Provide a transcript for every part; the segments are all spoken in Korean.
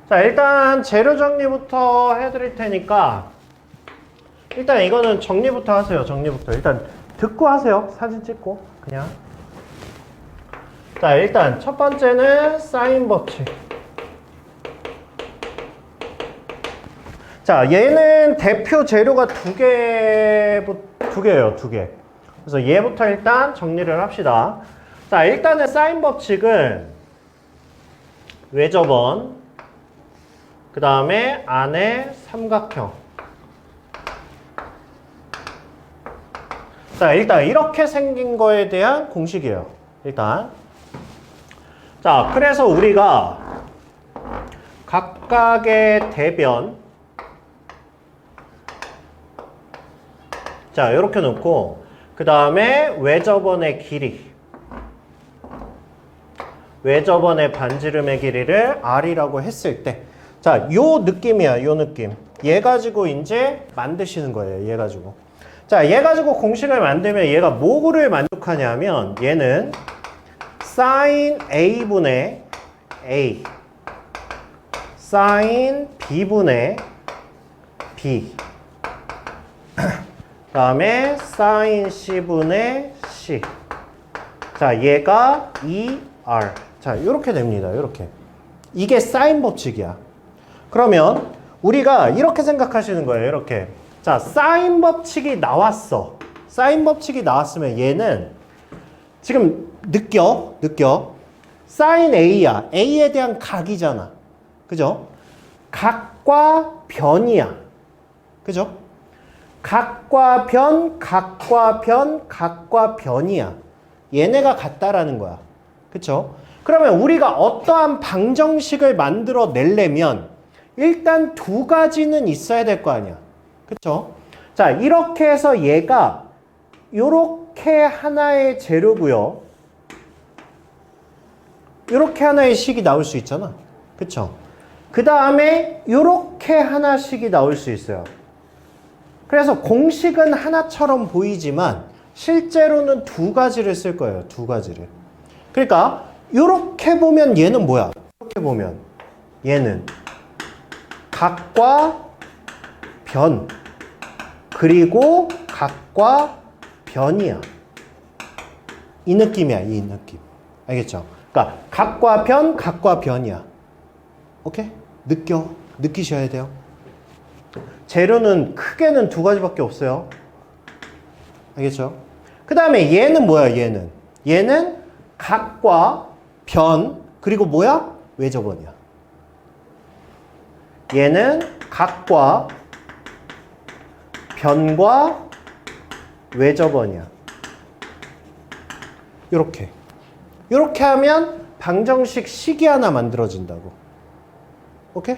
자, 일단 재료 정리부터 해드릴 테니까 일단 이거는 정리부터 하세요. 정리부터. 일단 듣고 하세요. 사진 찍고 그냥. 자, 일단 첫 번째는 사인 법칙. 자, 얘는 대표 재료가 두 개예요. 두 개. 그래서 얘부터 일단 정리를 합시다. 자, 일단은 사인 법칙은 외접원, 그 다음에 안에 삼각형. 자, 일단 이렇게 생긴 거에 대한 공식이에요. 일단. 자, 그래서 우리가 각각의 대변, 자, 이렇게 놓고, 그 다음에 외접원의 길이, 외접원의 반지름의 길이를 R이라고 했을 때, 자, 요 느낌이야, 요 느낌. 얘 가지고 이제 만드시는 거예요, 얘 가지고. 자, 얘 가지고 공식을 만들면 얘가 뭐를 만족하냐면, 얘는 sin A분의 A, sin B분의 B, 그 다음에 sin C분의 C. 자, 얘가 ER. 자, 이렇게 됩니다. 이렇게. 이게 사인 법칙이야. 그러면 우리가 이렇게 생각하시는 거예요. 이렇게. 자, 사인 법칙이 나왔어. 사인 법칙이 나왔으면 얘는 지금 느껴. 사인 A야. A에 대한 각이잖아. 그죠? 각과 변이야. 그죠? 각과 변, 각과 변, 각과 변이야. 얘네가 같다라는 거야. 그쵸? 그러면 우리가 어떠한 방정식을 만들어 내려면 일단 두 가지는 있어야 될 거 아니야. 그쵸? 자, 이렇게 해서 얘가 요렇게 하나의 재료고요. 요렇게 하나의 식이 나올 수 있잖아. 그쵸? 그 다음에 요렇게 하나씩이 나올 수 있어요. 그래서 공식은 하나처럼 보이지만 실제로는 두 가지를 쓸 거예요. 두 가지를. 그러니까 이렇게 보면 얘는 뭐야? 이렇게 보면 얘는 각과 변 그리고 각과 변이야. 이 느낌이야. 이 느낌. 알겠죠? 그러니까 각과 변, 각과 변이야. 오케이? 느끼셔야 돼요. 재료는 크게는 두 가지밖에 없어요. 알겠죠? 그 다음에 얘는 뭐야? 얘는 각과 변 그리고 뭐야? 외접원이야. 얘는 각과 변과 외접원이야. 요렇게 하면 방정식 식이 하나 만들어진다고. 오케이?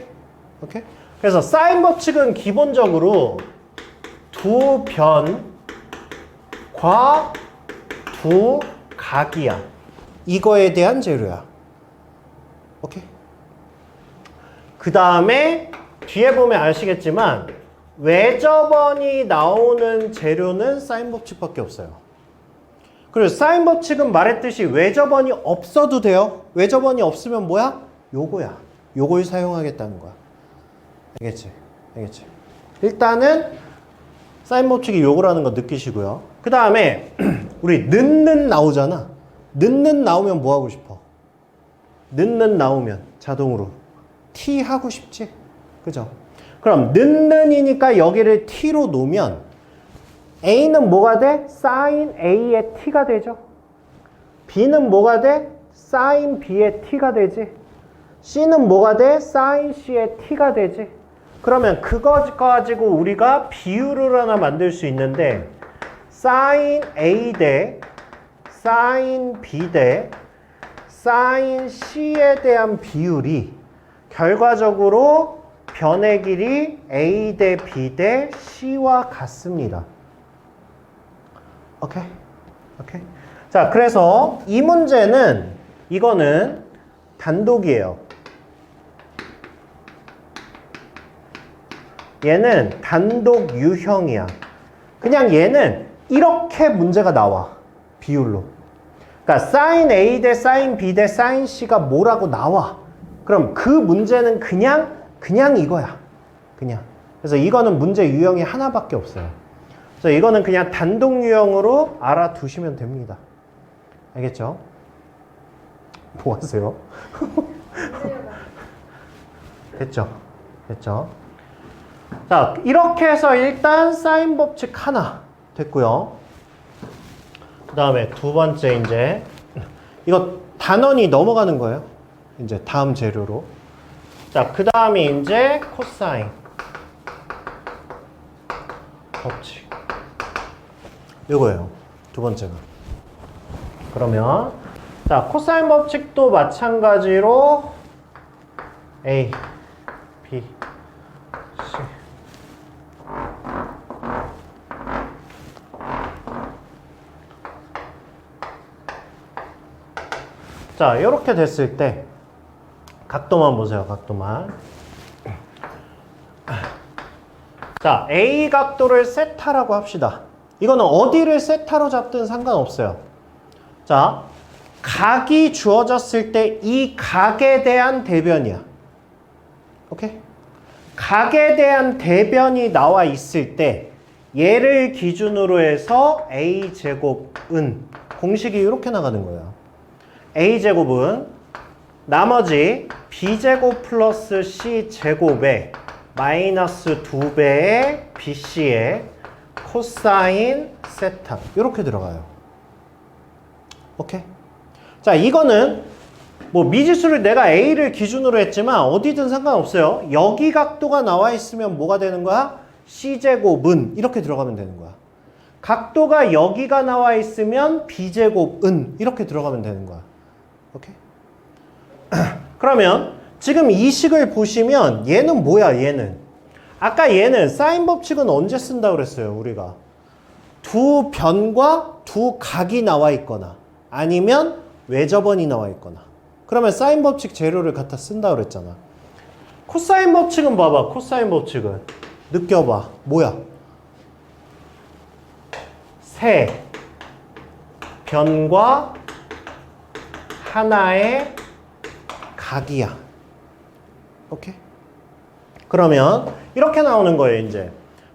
그래서 사인 법칙은 기본적으로 두 변과 두 각이야. 이거에 대한 재료야. 오케이? 그 다음에 뒤에 보면 아시겠지만 외접원이 나오는 재료는 사인 법칙밖에 없어요. 그리고 사인 법칙은 말했듯이 외접원이 없어도 돼요. 외접원이 없으면 뭐야? 요거야. 요걸 사용하겠다는 거야. 알겠지? 일단은 사인 법칙이 요거라는 거 느끼시고요. 그 다음에 우리 는는 나오잖아. 는는 나오면 뭐 하고 싶어? 는는 나오면 자동으로 t 하고 싶지? 그죠? 그럼 는는이니까 여기를 t로 놓으면 a는 뭐가 돼? sin a의 t가 되죠. b는 뭐가 돼? sin b의 t가 되지. c는 뭐가 돼? sin c의 t가 되지. 그러면 그거 가지고 우리가 비율을 하나 만들 수 있는데 sin A 대 sin B 대 sin C에 대한 비율이 결과적으로 변의 길이 A 대 B 대 C와 같습니다. 오케이? 자, 그래서 이 문제는 이거는 단독이에요. 얘는 단독 유형이야. 그냥 얘는 이렇게 문제가 나와. 비율로. 그러니까 sin A 대 sin B 대 sin C가 뭐라고 나와. 그럼 그 문제는 그냥 이거야. 그냥. 그래서 이거는 문제 유형이 하나밖에 없어요. 그래서 이거는 그냥 단독 유형으로 알아두시면 됩니다. 알겠죠? 뭐 하세요? 됐죠? 됐죠? 자, 이렇게 해서 일단 사인 법칙 하나 됐고요. 그 다음에 두 번째 이제 이거 단원이 넘어가는 거예요. 이제 다음 재료로. 자, 그 다음이 이제 코사인 법칙. 이거예요. 두 번째가. 그러면 자, 코사인 법칙도 마찬가지로 A, B, C. 자, 이렇게 됐을 때 각도만 보세요. 각도만. 자, A 각도를 세타라고 합시다. 이거는 어디를 세타로 잡든 상관없어요. 자, 각이 주어졌을 때 이 각에 대한 대변이야. 오케이? 각에 대한 대변이 나와 있을 때 얘를 기준으로 해서 A제곱은 공식이 이렇게 나가는 거예요. A제곱은 나머지 B제곱 플러스 C제곱에 마이너스 2배의 BC의 코사인 세타 이렇게 들어가요. 오케이? 자, 이거는 뭐 미지수를 내가 A를 기준으로 했지만 어디든 상관없어요. 여기 각도가 나와 있으면 뭐가 되는 거야? C제곱은 이렇게 들어가면 되는 거야. 각도가 여기가 나와 있으면 B제곱은 이렇게 들어가면 되는 거야. 오케이? 그러면 지금 이 식을 보시면 얘는 뭐야? 얘는 아까 얘는 사인 법칙은 언제 쓴다고 그랬어요? 우리가 두 변과 두 각이 나와 있거나 아니면 외접원이 나와 있거나 그러면 사인 법칙 재료를 갖다 쓴다고 그랬잖아. 코사인 법칙은 봐봐. 코사인 법칙은 느껴봐. 뭐야? 세 변과 하나의 각이야. 오케이? 그러면 이렇게 나오는 거예요. 이제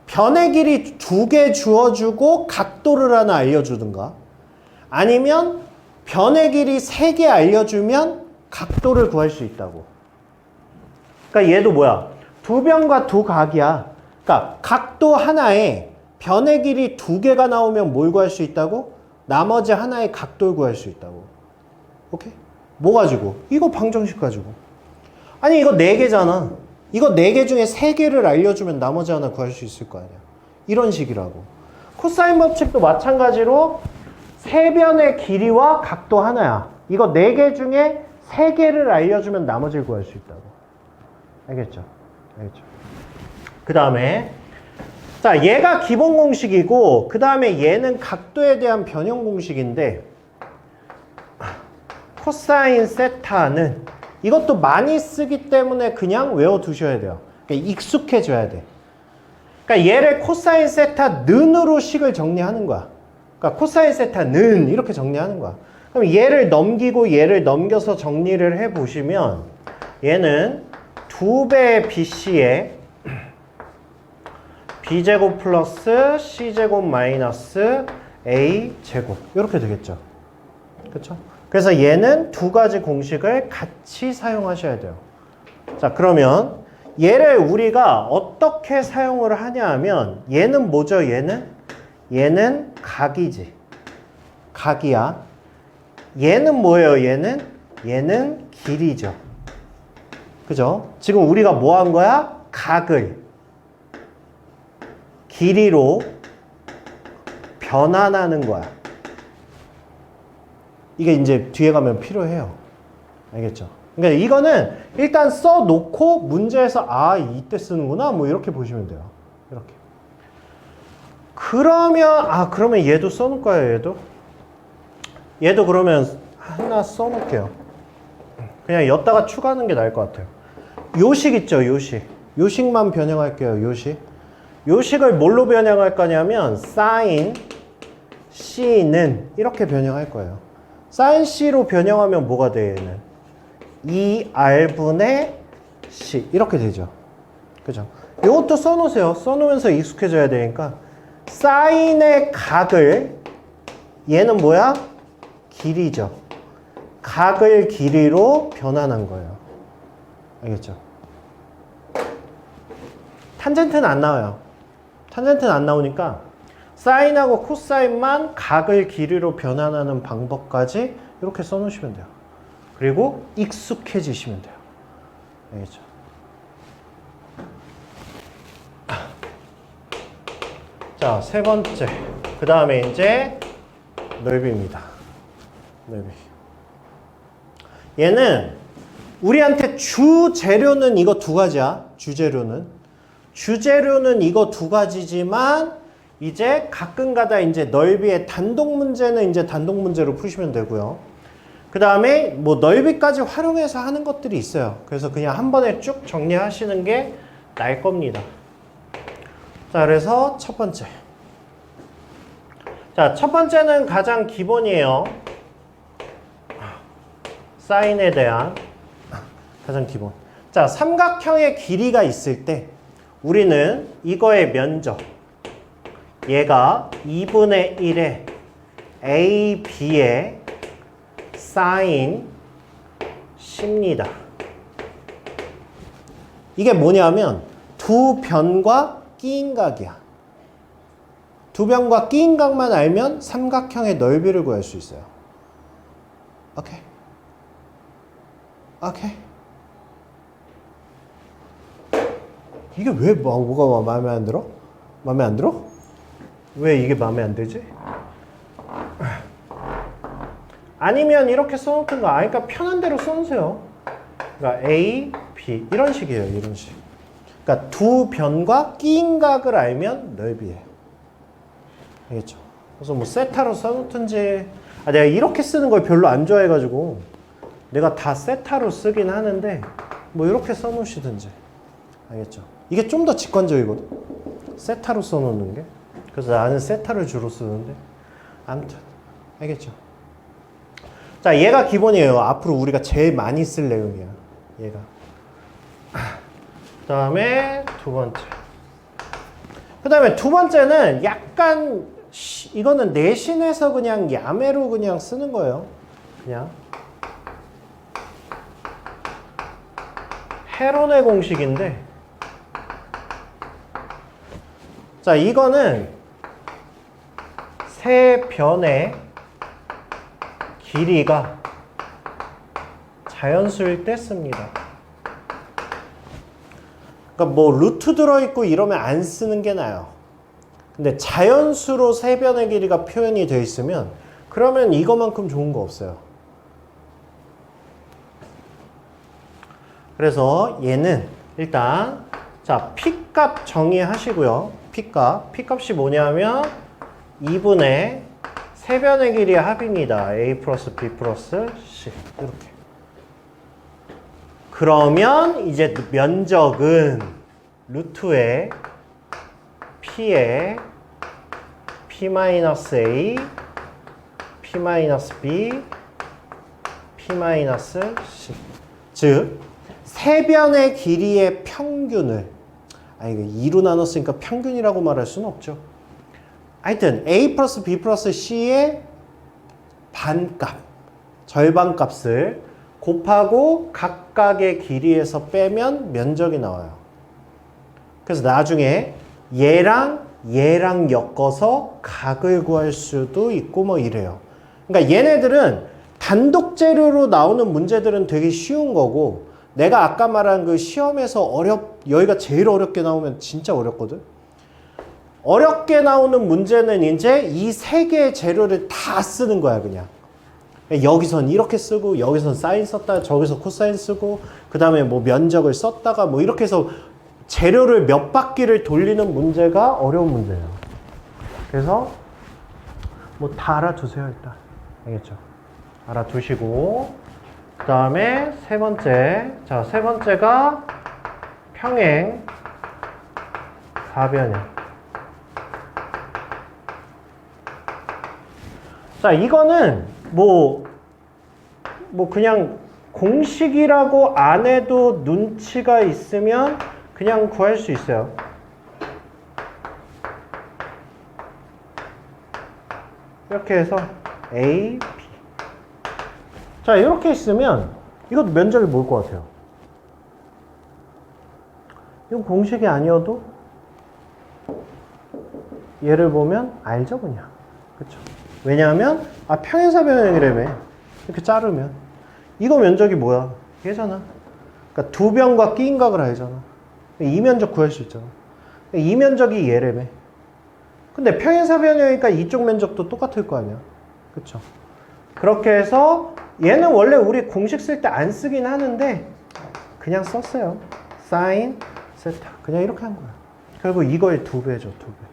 변의 길이 2개 주어주고 각도를 하나 알려주든가 아니면 변의 길이 3개 알려주면 각도를 구할 수 있다고. 그러니까 얘도 뭐야? 두 변과 두 각이야. 그러니까 각도 하나에 변의 길이 2개가 나오면 뭘 구할 수 있다고? 나머지 하나의 각도를 구할 수 있다고. 오케이? 뭐 가지고? 이거 방정식 가지고. 아니 이거 4개잖아. 이거 4개 중에 3개를 알려주면 나머지 하나 구할 수 있을 거 아니야. 이런 식이라고. 코사인 법칙도 마찬가지로 세변의 길이와 각도 하나야. 이거 4개 중에 3개를 알려주면 나머지를 구할 수 있다고. 알겠죠? 알겠죠? 그 다음에 자, 얘가 기본 공식이고 그 다음에 얘는 각도에 대한 변형 공식인데 코사인 세타는 이것도 많이 쓰기 때문에 그냥 외워두셔야 돼요. 그러니까 익숙해져야 돼. 그러니까 얘를 코사인 세타 는으로 식을 정리하는 거야. 그러니까 코사인 세타는 이렇게 정리하는 거야. 그럼 얘를 넘기고 얘를 넘겨서 정리를 해보시면 얘는 2배 BC에 B제곱 플러스 C제곱 마이너스 A제곱 이렇게 되겠죠. 그렇죠? 그래서 얘는 두 가지 공식을 같이 사용하셔야 돼요. 자, 그러면 얘를 우리가 어떻게 사용을 하냐 하면 얘는 뭐죠? 얘는 각이지. 각이야. 얘는 뭐예요? 얘는 길이죠. 그죠? 지금 우리가 뭐 한 거야? 각을 길이로 변환하는 거야. 이게 이제 뒤에 가면 필요해요. 알겠죠? 그러니까 이거는 일단 써놓고 문제에서 아, 이때 쓰는구나 뭐 이렇게 보시면 돼요. 이렇게. 그러면 얘도 써놓을 거예요. 얘도 그러면 하나 써놓을게요. 그냥 엿다가 추가하는 게 나을 것 같아요. 요식 있죠? 요식만 변형할게요. 요식을 뭘로 변형할 거냐면 사인 C는 이렇게 변형할 거예요. 사인 C로 변형하면 뭐가 돼? 얘는 2R분의 C 이렇게 되죠. 그죠? 이것도 써놓으세요. 써놓으면서 익숙해져야 되니까 사인의 각을 얘는 뭐야? 길이죠. 각을 길이로 변환한 거예요. 알겠죠? 탄젠트는 안 나와요. 탄젠트는 안 나오니까 사인하고 코사인만 각을 길이로 변환하는 방법까지 이렇게 써놓으시면 돼요. 그리고 익숙해지시면 돼요. 알겠죠? 자, 세 번째. 그 다음에 이제 넓이입니다. 넓이. 얘는 우리한테 주재료는 이거 두 가지야. 주재료는 이거 두 가지지만 이제 가끔가다 이제 넓이의 단독 문제는 이제 단독 문제로 푸시면 되고요. 그 다음에 뭐 넓이까지 활용해서 하는 것들이 있어요. 그래서 그냥 한 번에 쭉 정리하시는 게 나을 겁니다. 자, 그래서 첫 번째. 자, 첫 번째는 가장 기본이에요. 사인에 대한 가장 기본. 자, 삼각형의 길이가 있을 때 우리는 이거의 면적, 얘가 2분의 1의 AB의 사인 C입니다. 이게 뭐냐면 두 변과 끼인 각이야. 두 변과 끼인 각만 알면 삼각형의 넓이를 구할 수 있어요. 오케이? 오케이? 이게 왜 뭐가 마음에 안 들어? 마음에 안 들어? 왜 이게 마음에 안 들지? 아니면 이렇게 써놓든가. 그러니까 편한 대로 써놓으세요. 그러니까 A, B 이런 식이에요. 이런 식. 그러니까 두 변과 끼인 각을 알면 넓이에요. 알겠죠? 그래서 뭐 세타로 써놓든지. 내가 이렇게 쓰는 걸 별로 안 좋아해가지고 내가 다 세타로 쓰긴 하는데 뭐 이렇게 써놓으시든지. 알겠죠? 이게 좀 더 직관적이거든. 세타로 써놓는 게. 그래서 나는 세타를 주로 쓰는데. 아무튼 알겠죠? 자, 얘가 기본이에요. 앞으로 우리가 제일 많이 쓸 내용이야. 얘가. 그 다음에 두 번째. 그 다음에 두 번째는 약간 이거는 내신에서 그냥 야매로 그냥 쓰는 거예요. 그냥. 헤론의 공식인데, 자, 이거는 세 변의 길이가 자연수일 때 씁니다. 그러니까 뭐 루트 들어있고 이러면 안 쓰는 게 나아요. 근데 자연수로 세 변의 길이가 표현이 되어 있으면 그러면 이거만큼 좋은 거 없어요. 그래서 얘는 일단 자, P값 정의하시고요. P값이 뭐냐면 2분의 세 변의 길이의 합입니다. A 플러스 B 플러스 C 이렇게. 그러면 이제 면적은 루트의 P의 P-A, P-B, P-C. 즉, 세 변의 길이의 평균을, 이거 2로 나눴으니까 평균이라고 말할 수는 없죠. 하여튼 A 플러스 B 플러스 C의 반값, 절반값을 곱하고 각각의 길이에서 빼면 면적이 나와요. 그래서 나중에 얘랑 엮어서 각을 구할 수도 있고 뭐 이래요. 그러니까 얘네들은 단독 재료로 나오는 문제들은 되게 쉬운 거고, 내가 아까 말한 그 시험에서 여기가 제일 어렵게 나오면 진짜 어렵거든. 어렵게 나오는 문제는 이제 이 세 개의 재료를 다 쓰는 거야, 그냥. 여기선 이렇게 쓰고, 여기선 사인 썼다가, 저기서 코사인 쓰고, 그 다음에 뭐 면적을 썼다가, 뭐 이렇게 해서 재료를 몇 바퀴를 돌리는 문제가 어려운 문제예요. 그래서 뭐 다 알아두세요, 일단. 알겠죠? 알아두시고, 그 다음에 세 번째. 자, 세 번째가 평행 사변형. 자, 이거는 뭐 그냥 공식이라고 안 해도 눈치가 있으면 그냥 구할 수 있어요. 이렇게 해서 A, B. 자, 이렇게 있으면 이것도 면적이 뭘 것 같아요? 이건 공식이 아니어도 얘를 보면 알죠, 그냥. 그쵸? 왜냐하면, 평행사 변형이라며. 이렇게 자르면. 이거 면적이 뭐야? 얘잖아. 그러니까 두 변과 끼인각을 알잖아. 이 면적 구할 수 있잖아. 이 면적이 얘라며. 근데 평행사 변형이니까 이쪽 면적도 똑같을 거 아니야. 그쵸? 그렇게 해서 얘는 원래 우리 공식 쓸 때 안 쓰긴 하는데 그냥 썼어요. 사인, 세타. 그냥 이렇게 한 거야. 그리고 이거의 2배죠, 2배.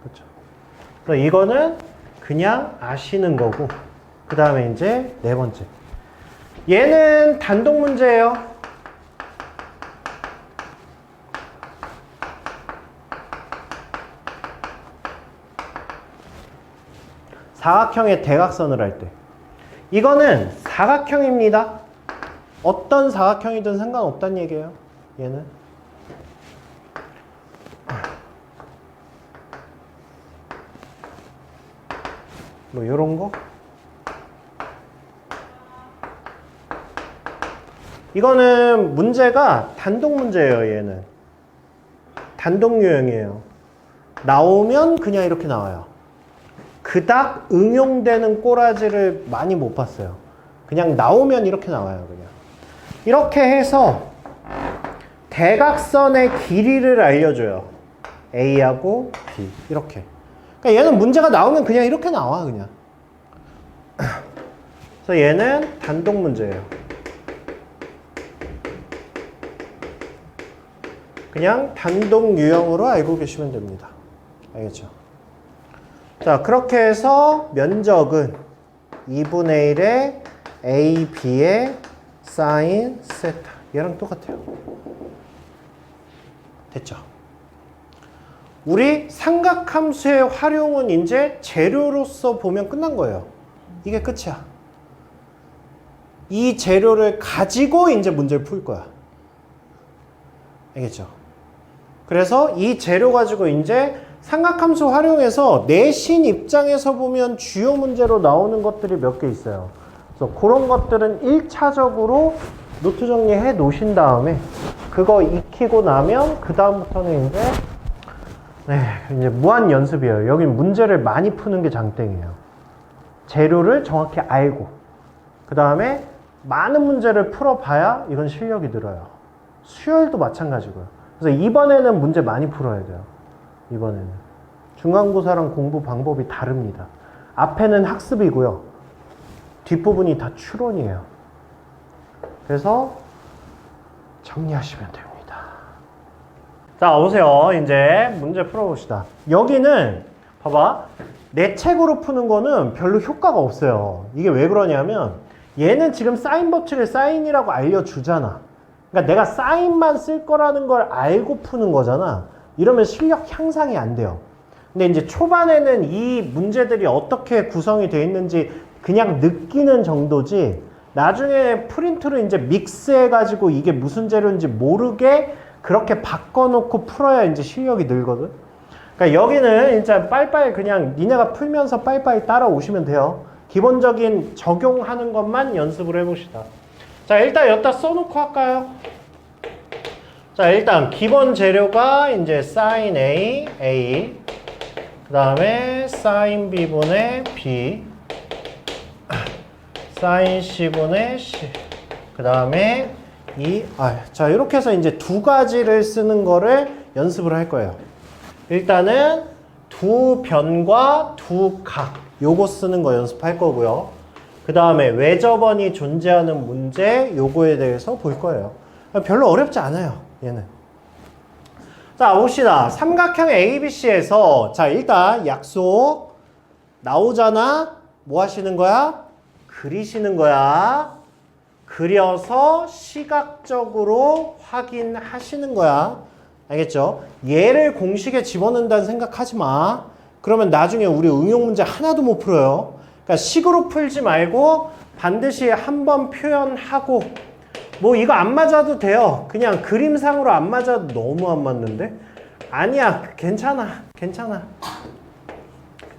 그쵸? 그래서 이거는 그냥 아시는 거고, 그 다음에 이제 네 번째. 얘는 단독 문제예요. 사각형의 대각선을 할 때. 이거는 사각형입니다. 어떤 사각형이든 상관없다는 얘기예요. 얘는. 뭐 요런 거. 이거는 문제가 단독 문제예요. 얘는 단독 유형이에요. 나오면 그냥 이렇게 나와요. 그닥 응용되는 꼬라지를 많이 못 봤어요. 그냥 나오면 이렇게 나와요. 그냥 이렇게 해서 대각선의 길이를 알려줘요. A하고 B 이렇게. 그러니까 얘는 문제가 나오면 그냥 이렇게 나와. 그냥. 그래서 얘는 단독 문제예요. 그냥 단독 유형으로 알고 계시면 됩니다. 알겠죠? 자, 그렇게 해서 면적은 2분의 1의 A, B의 사인 세타. 얘랑 똑같아요. 됐죠? 우리 삼각함수의 활용은 이제 재료로서 보면 끝난 거예요. 이게 끝이야. 이 재료를 가지고 이제 문제를 풀 거야. 알겠죠? 그래서 이 재료 가지고 이제 삼각함수 활용해서 내신 입장에서 보면 주요 문제로 나오는 것들이 몇 개 있어요. 그래서 그런 것들은 1차적으로 노트 정리해 놓으신 다음에 그거 익히고 나면 그 다음부터는 이제 무한 연습이에요. 여긴 문제를 많이 푸는 게 장땡이에요. 재료를 정확히 알고 그 다음에 많은 문제를 풀어봐야 이건 실력이 늘어요. 수열도 마찬가지고요. 그래서 이번에는 문제 많이 풀어야 돼요. 이번에는 중간고사랑 공부 방법이 다릅니다. 앞에는 학습이고요. 뒷부분이 다 추론이에요. 그래서 정리하시면 됩니다. 자, 오세요. 이제 문제 풀어봅시다. 여기는 봐봐. 내 책으로 푸는 거는 별로 효과가 없어요. 이게 왜 그러냐면 얘는 지금 사인 법칙을 사인이라고 알려주잖아. 그러니까 내가 사인만 쓸 거라는 걸 알고 푸는 거잖아. 이러면 실력 향상이 안 돼요. 근데 이제 초반에는 이 문제들이 어떻게 구성이 되어 있는지 그냥 느끼는 정도지, 나중에 프린트로 이제 믹스해가지고 이게 무슨 재료인지 모르게 그렇게 바꿔놓고 풀어야 이제 실력이 늘거든. 그러니까 여기는 진짜 빨리빨리 그냥 니네가 풀면서 빨리빨리 따라오시면 돼요. 기본적인 적용하는 것만 연습을 해봅시다. 자, 일단 여기다 써놓고 할까요? 자, 일단 기본 재료가 이제 sin A, 그 다음에 sin B분의 B, sin C분의 C, 그 다음에 자, 이렇게 해서 이제 두 가지를 쓰는 거를 연습을 할 거예요. 일단은 두 변과 두 각, 요거 쓰는 거 연습할 거고요. 그 다음에 외접원이 존재하는 문제, 요거에 대해서 볼 거예요. 별로 어렵지 않아요, 얘는. 자, 봅시다. 삼각형 ABC에서, 자, 일단 약속 나오잖아. 뭐 하시는 거야? 그리시는 거야. 그려서 시각적으로 확인하시는 거야. 알겠죠? 얘를 공식에 집어넣는다는 생각하지 마. 그러면 나중에 우리 응용 문제 하나도 못 풀어요. 그러니까 식으로 풀지 말고 반드시 한번 표현하고 뭐 이거 안 맞아도 돼요. 그냥 그림상으로 안 맞아도 너무 안 맞는데? 아니야, 괜찮아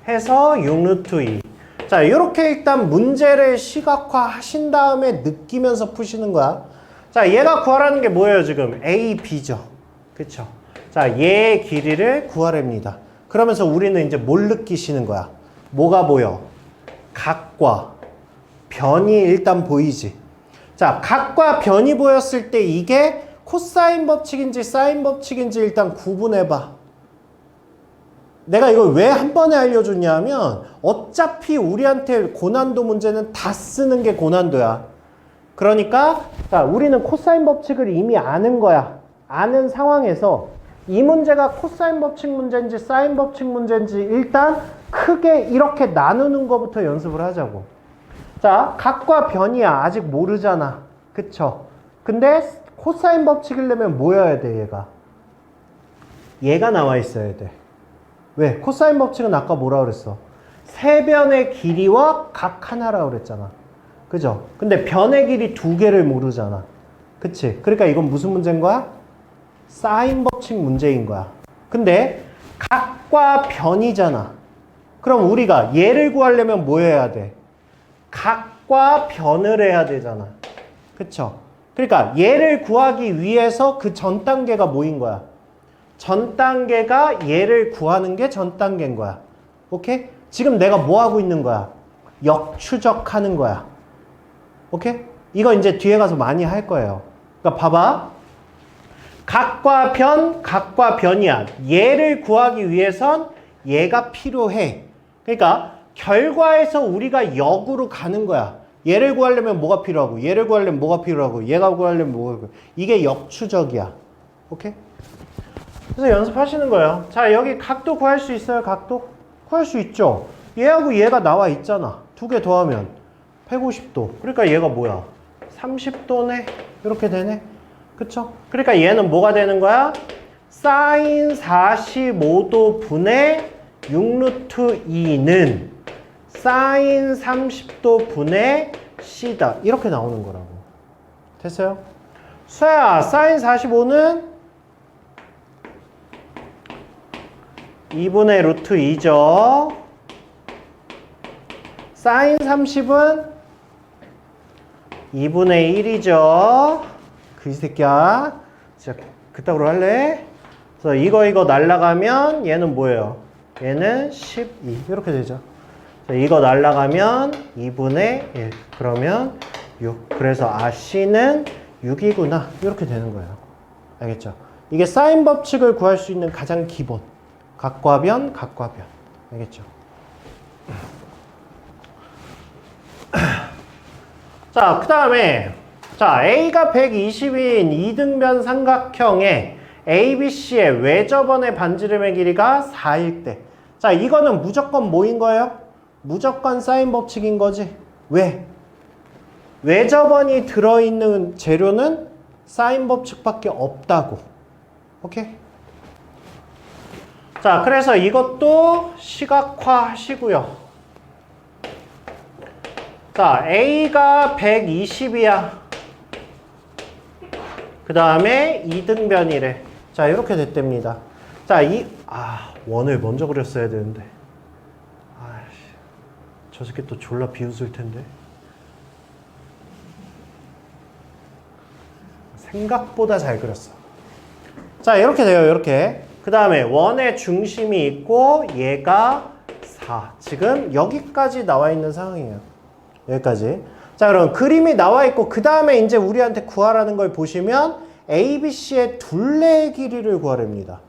해서 6루트 2. 자, 이렇게 일단 문제를 시각화 하신 다음에 느끼면서 푸시는 거야. 자, 얘가 구하라는 게 뭐예요 지금? A, B죠. 그쵸? 자, 얘의 길이를 구하랍니다. 그러면서 우리는 이제 뭘 느끼시는 거야? 뭐가 보여? 각과 변이 일단 보이지. 자, 각과 변이 보였을 때 이게 코사인 법칙인지 사인 법칙인지 일단 구분해봐. 내가 이걸 왜 한 번에 알려줬냐면 어차피 우리한테 고난도 문제는 다 쓰는 게 고난도야. 그러니까 자, 우리는 코사인 법칙을 이미 아는 거야. 아는 상황에서 이 문제가 코사인 법칙 문제인지 사인 법칙 문제인지 일단 크게 이렇게 나누는 것부터 연습을 하자고. 자, 각과 변이야. 아직 모르잖아. 그쵸? 근데 코사인 법칙이려면 뭐여야 돼, 얘가 나와 있어야 돼. 왜? 코사인 법칙은 아까 뭐라 그랬어? 세 변의 길이와 각 하나라고 그랬잖아. 그죠? 근데 변의 길이 두 개를 모르잖아. 그치? 그러니까 이건 무슨 문제인 거야? 사인 법칙 문제인 거야. 근데 각과 변이잖아. 그럼 우리가 얘를 구하려면 뭐 해야 돼? 각과 변을 해야 되잖아. 그쵸? 그러니까 얘를 구하기 위해서 그 전 단계가 뭐인 거야? 전 단계가 얘를 구하는 게 전 단계인 거야. 오케이? 지금 내가 뭐 하고 있는 거야? 역추적하는 거야. 오케이? 이거 이제 뒤에 가서 많이 할 거예요. 그러니까 봐봐. 각과 변이야. 얘를 구하기 위해선 얘가 필요해. 그러니까 결과에서 우리가 역으로 가는 거야. 얘를 구하려면 뭐가 필요하고, 얘를 구하려면 뭐가 필요하고, 얘가 구하려면 뭐가 필요하고. 이게 역추적이야. 오케이? 그래서 연습하시는 거예요. 자, 여기 각도 구할 수 있어요? 각도? 구할 수 있죠. 얘하고 얘가 나와 있잖아. 두 개 더하면 150도. 그러니까 얘가 뭐야? 30도네. 이렇게 되네. 그쵸? 그러니까 얘는 뭐가 되는 거야? 사인 45도 분의 6루트 2는 사인 30도 분의 C다. 이렇게 나오는 거라고. 됐어요? 수야, 사인 45는 2분의 루트 2죠. 사인 30은 2분의 1이죠. 그 새끼야. 진짜 그따구로 할래? 그래서 이거 날라가면 얘는 뭐예요? 얘는 12. 이렇게 되죠. 이거 날라가면 2분의 1. 그러면 6. 그래서 C는 6이구나. 이렇게 되는 거예요. 알겠죠? 이게 사인 법칙을 구할 수 있는 가장 기본. 각과 변. 알겠죠? 자, 그 다음에 자, A가 120인 이등변 삼각형의 ABC의 외접원의 반지름의 길이가 4일 때. 자, 이거는 무조건 뭐인 거예요? 무조건 사인 법칙인 거지. 왜? 외접원이 들어있는 재료는 사인 법칙밖에 없다고. 오케이? 자, 그래서 이것도 시각화 하시고요. 자, A가 120이야. 그 다음에 이등변이래. 자, 이렇게 됐답니다. 자, 원을 먼저 그렸어야 되는데. 아이씨, 저 새끼 또 졸라 비웃을 텐데. 생각보다 잘 그렸어. 자, 이렇게 돼요, 이렇게. 그 다음에 원의 중심이 있고, 얘가 4. 지금 여기까지 나와 있는 상황이에요. 여기까지. 자, 그럼 그림이 나와 있고, 그 다음에 이제 우리한테 구하라는 걸 보시면, ABC의 둘레의 길이를 구하랍니다.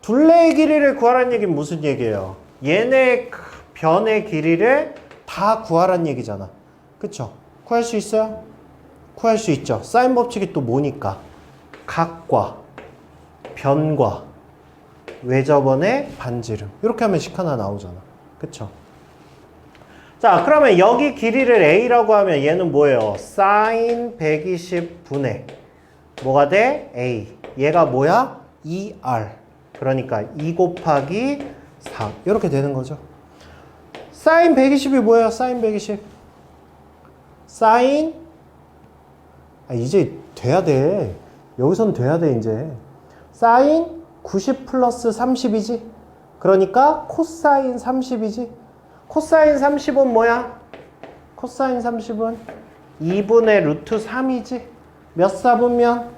둘레의 길이를 구하라는 얘기는 무슨 얘기예요? 얘네 변의 길이를 다 구하라는 얘기잖아. 그쵸? 구할 수 있어요? 구할 수 있죠. 사인 법칙이 또 뭐니까? 각과 변과 외접원의 반지름. 이렇게 하면 식 하나 나오잖아. 그쵸? 자, 그러면 여기 길이를 A라고 하면 얘는 뭐예요? 사인 120분의 뭐가 돼? A. 얘가 뭐야? 2R. 그러니까 2 곱하기 4. 이렇게 되는 거죠. 사인 120이 뭐예요? 사인 120. 사인, 이제 돼야 돼. 여기선 돼야 돼, 이제. 사인 90 플러스 30이지? 그러니까 코사인 30이지? 코사인 30은 뭐야? 코사인 30은 2분의 루트 3이지? 몇 사분면?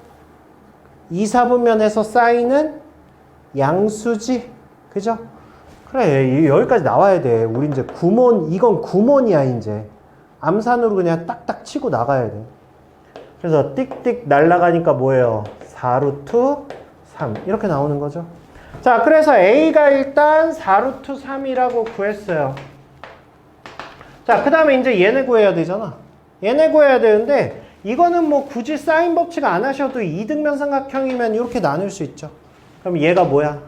2사분면에서 사인은 양수지? 그죠? 그래, 여기까지 나와야 돼. 우리 이제 구몬, 이건 구몬이야, 이제. 암산으로 그냥 딱딱 치고 나가야 돼. 그래서 띡띡 날아가니까 뭐예요? 4루트 3. 이렇게 나오는 거죠. 자, 그래서 A가 일단 4루트 3이라고 구했어요. 자, 그 다음에 이제 얘네 구해야 되잖아. 얘네 구해야 되는데, 이거는 뭐 굳이 사인 법칙 안 하셔도 이등변 삼각형이면 이렇게 나눌 수 있죠. 그럼 얘가 뭐야?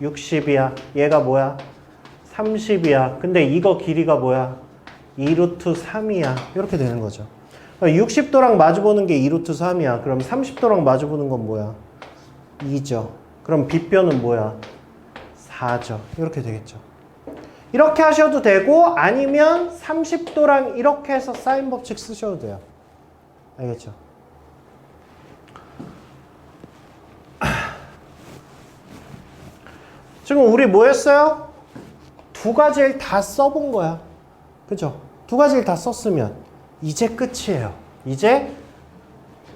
60이야. 얘가 뭐야? 30이야. 근데 이거 길이가 뭐야? 2루트 3이야. 이렇게 되는 거죠. 60도랑 마주보는 게 2루트 3이야. 그럼 30도랑 마주보는 건 뭐야? 2죠. 그럼 빗변은 뭐야? 4죠. 이렇게 되겠죠. 이렇게 하셔도 되고 아니면 30도랑 이렇게 해서 사인 법칙 쓰셔도 돼요. 알겠죠? 지금 우리 뭐 했어요? 두 가지를 다 써본 거야. 그죠? 두 가지를 다 썼으면 이제 끝이에요. 이제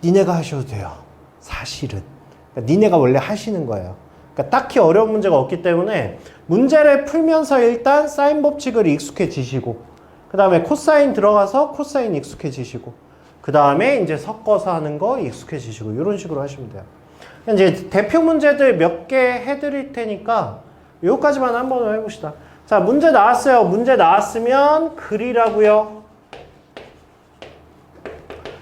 니네가 하셔도 돼요. 사실은. 그러니까 니네가 원래 하시는 거예요. 그러니까 딱히 어려운 문제가 없기 때문에 문제를 풀면서 일단 사인 법칙을 익숙해지시고 그 다음에 코사인 들어가서 코사인 익숙해지시고 그 다음에 이제 섞어서 하는 거 익숙해지시고 이런 식으로 하시면 돼요. 이제 대표 문제들 몇 개 해드릴 테니까 요까지만 한번 해봅시다. 자, 문제 나왔어요. 문제 나왔으면 그리라고요.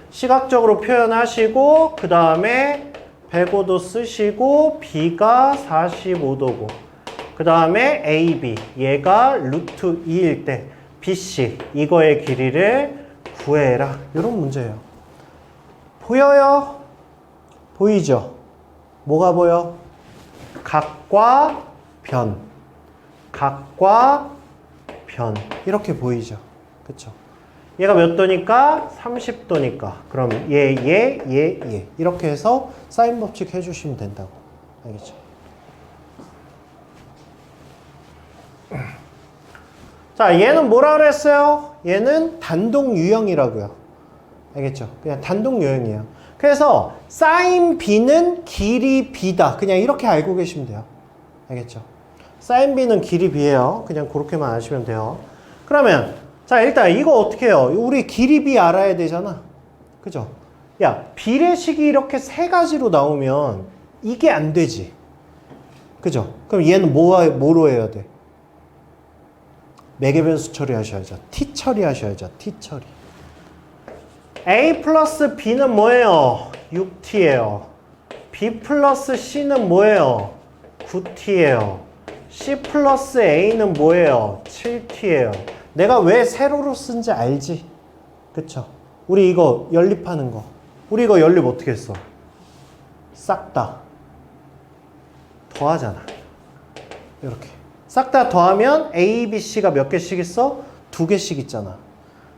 시각적으로 표현하시고 그 다음에 105도 쓰시고 B가 45도고 그 다음에 AB 얘가 루트 2일 때 BC 이거의 길이를 구해라. 이런 문제예요. 보여요? 보이죠? 뭐가 보여? 각과 변. 각과 변. 이렇게 보이죠? 그쵸? 얘가 몇 도니까? 30도니까. 그럼 얘. 이렇게 해서 사인 법칙 해주시면 된다고. 알겠죠? 자, 얘는 뭐라 그랬어요? 얘는 단독 유형이라고요. 알겠죠? 그냥 단독 유형이에요. 그래서 사인 B는 길이 B다. 그냥 이렇게 알고 계시면 돼요. 알겠죠? 사인 B는 길이 B예요. 그냥 그렇게만 아시면 돼요. 그러면 자, 일단 이거 어떻게 해요? 우리 길이 B 알아야 되잖아. 그죠? 야, 비례식이 이렇게 세 가지로 나오면 이게 안 되지. 그죠? 그럼 얘는 뭐로 해야 돼? 매개변수 처리하셔야죠. T 처리하셔야죠. T 처리. A 플러스 B는 뭐예요? 6T예요. B 플러스 C는 뭐예요? 9T예요. C 플러스 A는 뭐예요? 7T예요. 내가 왜 세로로 쓴지 알지? 그쵸? 우리 이거 연립하는 거. 우리 이거 연립 어떻게 했어? 싹 다 더하잖아. 이렇게. 싹 다 더하면 A, B, C가 몇 개씩 있어? 2개씩 있잖아.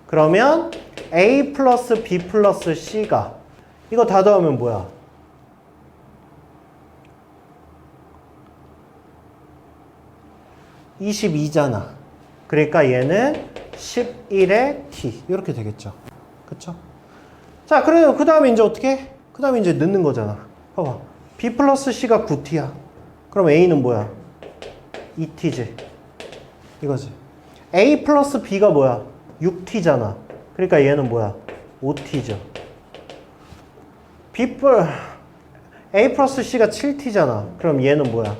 그러면 A 플러스 B 플러스 C가 이거 다 더하면 뭐야? 22잖아. 그러니까 얘는 11의 T 이렇게 되겠죠. 그쵸? 자, 그래도 그 다음에 이제 어떻게 해? 그 다음에 이제 넣는 거잖아. 봐봐. B 플러스 C가 9T야. 그럼 A는 뭐야? 2T지. 이거지. A 플러스 B가 뭐야? 6T잖아. 그러니까 얘는 뭐야? 5T죠. A 플러스 C가 7T잖아. 그럼 얘는 뭐야?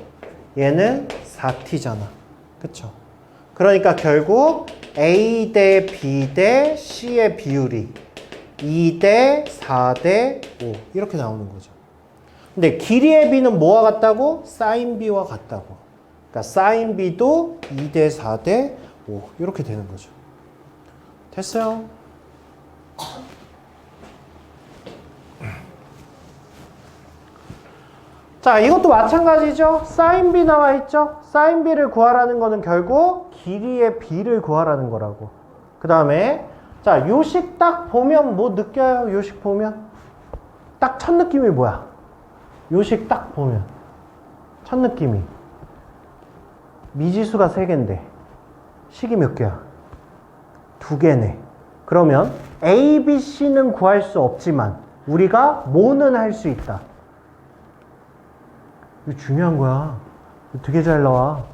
얘는 4T잖아. 그쵸? 그러니까 결국 A 대 B 대 C의 비율이 2 대 4 대 5 이렇게 나오는 거죠. 근데 길이의 B는 뭐와 같다고? 사인 B와 같다고. 그러니까 사인 B도 2 대 4 대 5 이렇게 되는 거죠. 됐어요? 자, 이것도 마찬가지죠. 사인 B 나와 있죠. 사인 B를 구하라는 거는 결국 길이의 B를 구하라는 거라고. 그 다음에 자, 요식 딱 보면 뭐 느껴요? 요식 보면? 딱 첫 느낌이 뭐야? 요식 딱 보면. 첫 느낌이. 미지수가 3개인데, 식이 몇 개야? 2개네. 그러면 A, B, C는 구할 수 없지만, 우리가 뭐는 할 수 있다. 이거 중요한 거야. 이거 되게 잘 나와.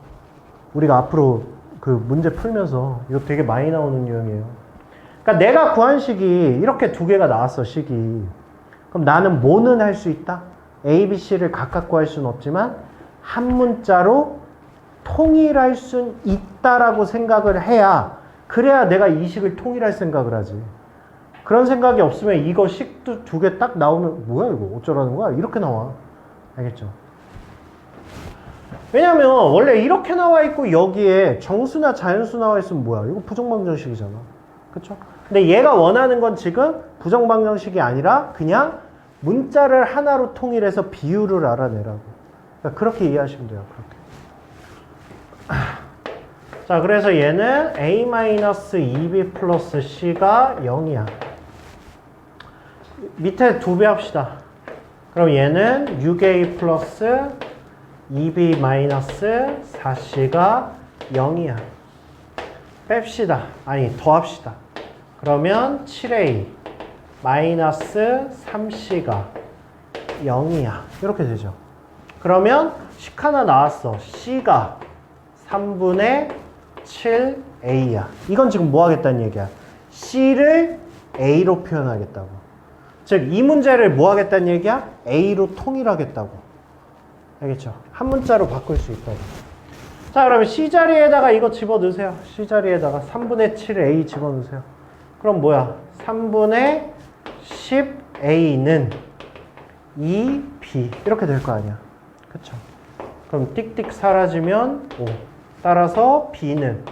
우리가 앞으로 그 문제 풀면서 이거 되게 많이 나오는 유형이에요. 그러니까 내가 구한 식이 이렇게 2개가 나왔어, 식이. 그럼 나는 뭐는 할 수 있다? A, B, C를 각각 구할 수는 없지만 한 문자로 통일할 수 있다라고 생각을 해야, 그래야 내가 이 식을 통일할 생각을 하지. 그런 생각이 없으면 이거 식도 2개 딱 나오면 뭐야 이거 어쩌라는 거야? 이렇게 나와. 알겠죠? 왜냐면 원래 이렇게 나와 있고 여기에 정수나 자연수 나와 있으면 뭐야? 이거 부정방정식이잖아. 그쵸? 근데 얘가 원하는 건 지금 부정방정식이 아니라 그냥 문자를 하나로 통일해서 비율을 알아내라고. 그러니까 그렇게 이해하시면 돼요. 그렇게. 자, 그래서 얘는 A-2B 플러스 C가 0이야. 밑에 2배 합시다. 그럼 얘는 6A 플러스 2B 마이너스 4C가 0이야. 뺍시다. 아니, 더합시다. 그러면 7A 마이너스 3C가 0이야. 이렇게 되죠. 그러면 식 하나 나왔어. C가 3분의 7A야. 이건 지금 뭐 하겠다는 얘기야? C를 A로 표현하겠다고. 즉, 이 문제를 뭐 하겠다는 얘기야? A로 통일하겠다고. 알겠죠? 한 문자로 바꿀 수 있다고. 자, 그러면 C자리에다가 이거 집어넣으세요. C자리에다가 3분의 7A 집어넣으세요. 그럼 뭐야? 3분의 10A는 2B. 이렇게 될 거 아니야. 그쵸? 그럼 띡띡 사라지면 5. 따라서 B는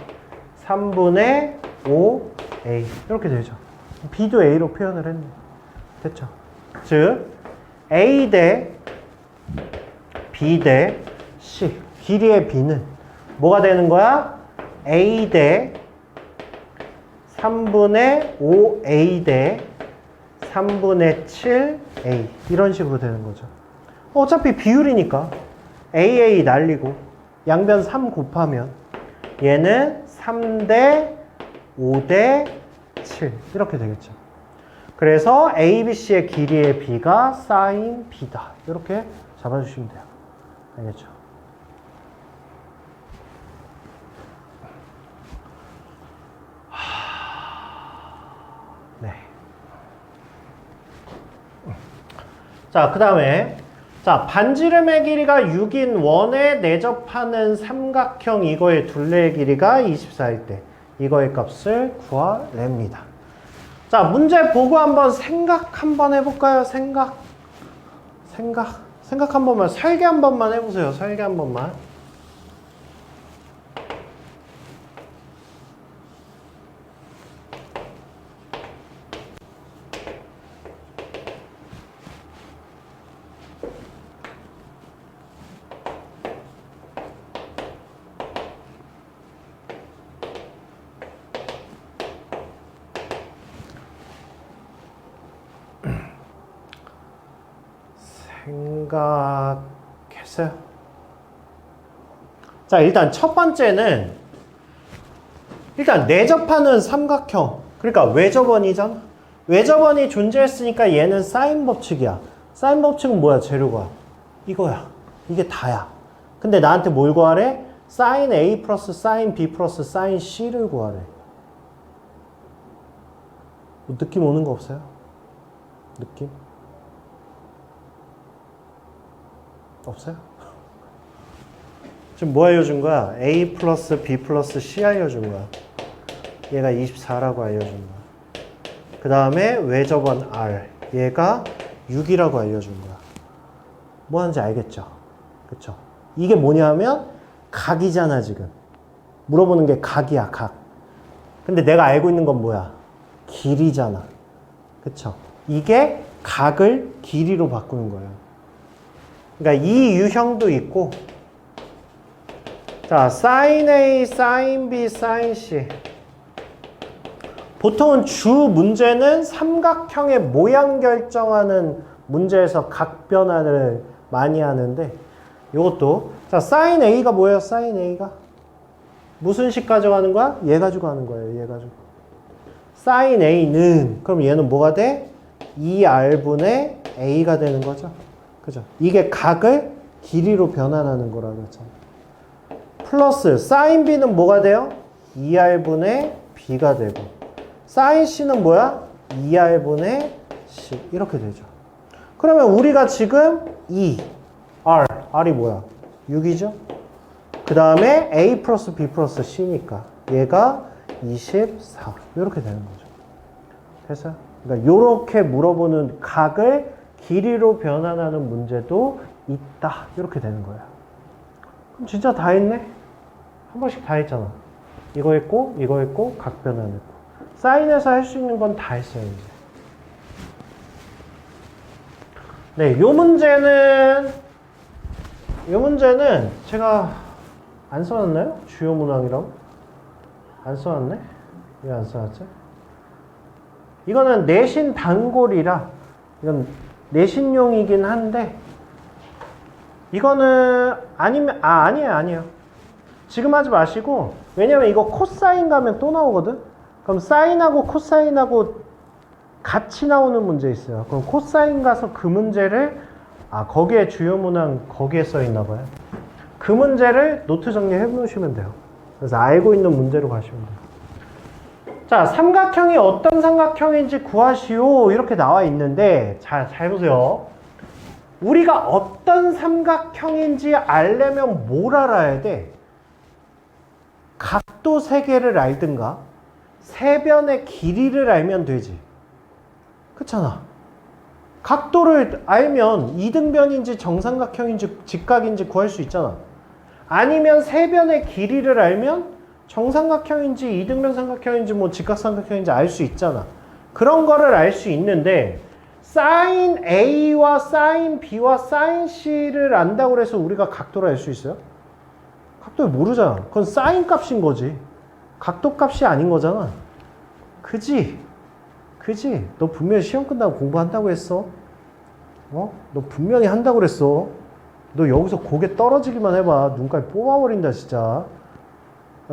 3분의 5A. 이렇게 되죠. B도 A로 표현을 했네. 됐죠? 즉, A 대 B 대 C. 길이의 B는 뭐가 되는 거야? A 대 3분의 5A 대 3분의 7A. 이런 식으로 되는 거죠. 어차피 비율이니까 AA 날리고 양변 3 곱하면 얘는 3대 5대 7. 이렇게 되겠죠. 그래서 ABC의 길이의 B가 sin B다. 이렇게 잡아주시면 돼요. 알겠죠? 네. 자, 그 다음에 자, 반지름의 길이가 6인 원에 내접하는 삼각형 이거의 둘레의 길이가 24일 때 이거의 값을 구하랍니다. 자, 문제 보고 한번 생각 한번 해볼까요? 생각 한 번만, 설계 한 번만 해보세요. 설계 한 번만. 생각했어요? 자, 일단 첫 번째는 일단 내접하는 삼각형. 그러니까 외접원이잖아. 외접원이 존재했으니까 얘는 사인 법칙이야. 사인 법칙은 뭐야? 재료가 이거야. 이게 다야. 근데 나한테 뭘 구하래? 사인 A 플러스 사인 B 플러스 사인 C를 구하래. 뭐 느낌 오는 거 없어요? 느낌? 없어요? 지금 뭐 알려준 거야? A 플러스 B 플러스 C 알려준 거야. 얘가 24라고 알려준 거야. 그 다음에 외접원 R. 얘가 6이라고 알려준 거야. 뭐 하는지 알겠죠? 그쵸? 이게 뭐냐면 각이잖아, 지금. 물어보는 게 각이야, 각. 근데 내가 알고 있는 건 뭐야? 길이잖아. 그쵸? 이게 각을 길이로 바꾸는 거예요. 그러니까 이 유형도 있고, 자, sin A, sin B, sin C. 보통은 주 문제는 삼각형의 모양 결정하는 문제에서 각 변화를 많이 하는데 이것도 자 sin A가 뭐예요? sin A가 무슨 식 가져가는 거야? 얘 가지고 하는 거예요. 얘 가지고 sin A는 그럼 얘는 뭐가 돼? 2R분의 A가 되는 거죠. 그죠? 이게 각을 길이로 변환하는 거라고 했잖아. 플러스 sin B는 뭐가 돼요? 2R분의 B가 되고 sin C는 뭐야? 2R분의 C 이렇게 되죠. 그러면 우리가 지금 2R이 뭐야? 6이죠? 그 다음에 A 플러스 B 플러스 C니까 얘가 24 이렇게 되는 거죠. 됐어요? 그러니까 이렇게 물어보는 각을 길이로 변환하는 문제도 있다 이렇게 되는 거예요. 그럼 진짜 다 했네? 한 번씩 다 했잖아. 이거 했고 이거 했고 각 변환했고 사인에서 할 수 있는 건 다 했어요. 이제. 네, 요 문제는 제가 안 써놨나요? 주요 문항이라고? 안 써놨네? 왜 안 써놨지? 이거는 내신 단골이라 이건 내신용이긴 한데 이거는 아니에요. 지금 하지 마시고 왜냐면 이거 코사인 가면 또 나오거든? 그럼 사인하고 코사인하고 같이 나오는 문제 있어요. 그럼 코사인 가서 그 문제를 거기에 주요 문항 거기에 써 있나 봐요. 그 문제를 노트 정리해 놓으시면 돼요. 그래서 알고 있는 문제로 가시면 돼요. 자, 삼각형이 어떤 삼각형인지 구하시오 이렇게 나와 있는데 잘 보세요. 우리가 어떤 삼각형인지 알려면 뭘 알아야 돼? 각도 세 개를 알든가 세변의 길이를 알면 되지. 그렇잖아. 각도를 알면 이등변인지 정삼각형인지 직각인지 구할 수 있잖아. 아니면 세변의 길이를 알면 정삼각형인지 이등변 삼각형인지 뭐 직각삼각형인지 알 수 있잖아. 그런 거를 알 수 있는데 sin A와 sin B와 sin C를 안다고 해서 우리가 각도를 알 수 있어요? 각도를 모르잖아. 그건 sin 값인 거지. 각도 값이 아닌 거잖아. 그지? 너 분명히 시험 끝나고 공부한다고 했어. 너 분명히 한다고 그랬어. 너 여기서 고개 떨어지기만 해봐. 눈까지 뽑아버린다 진짜.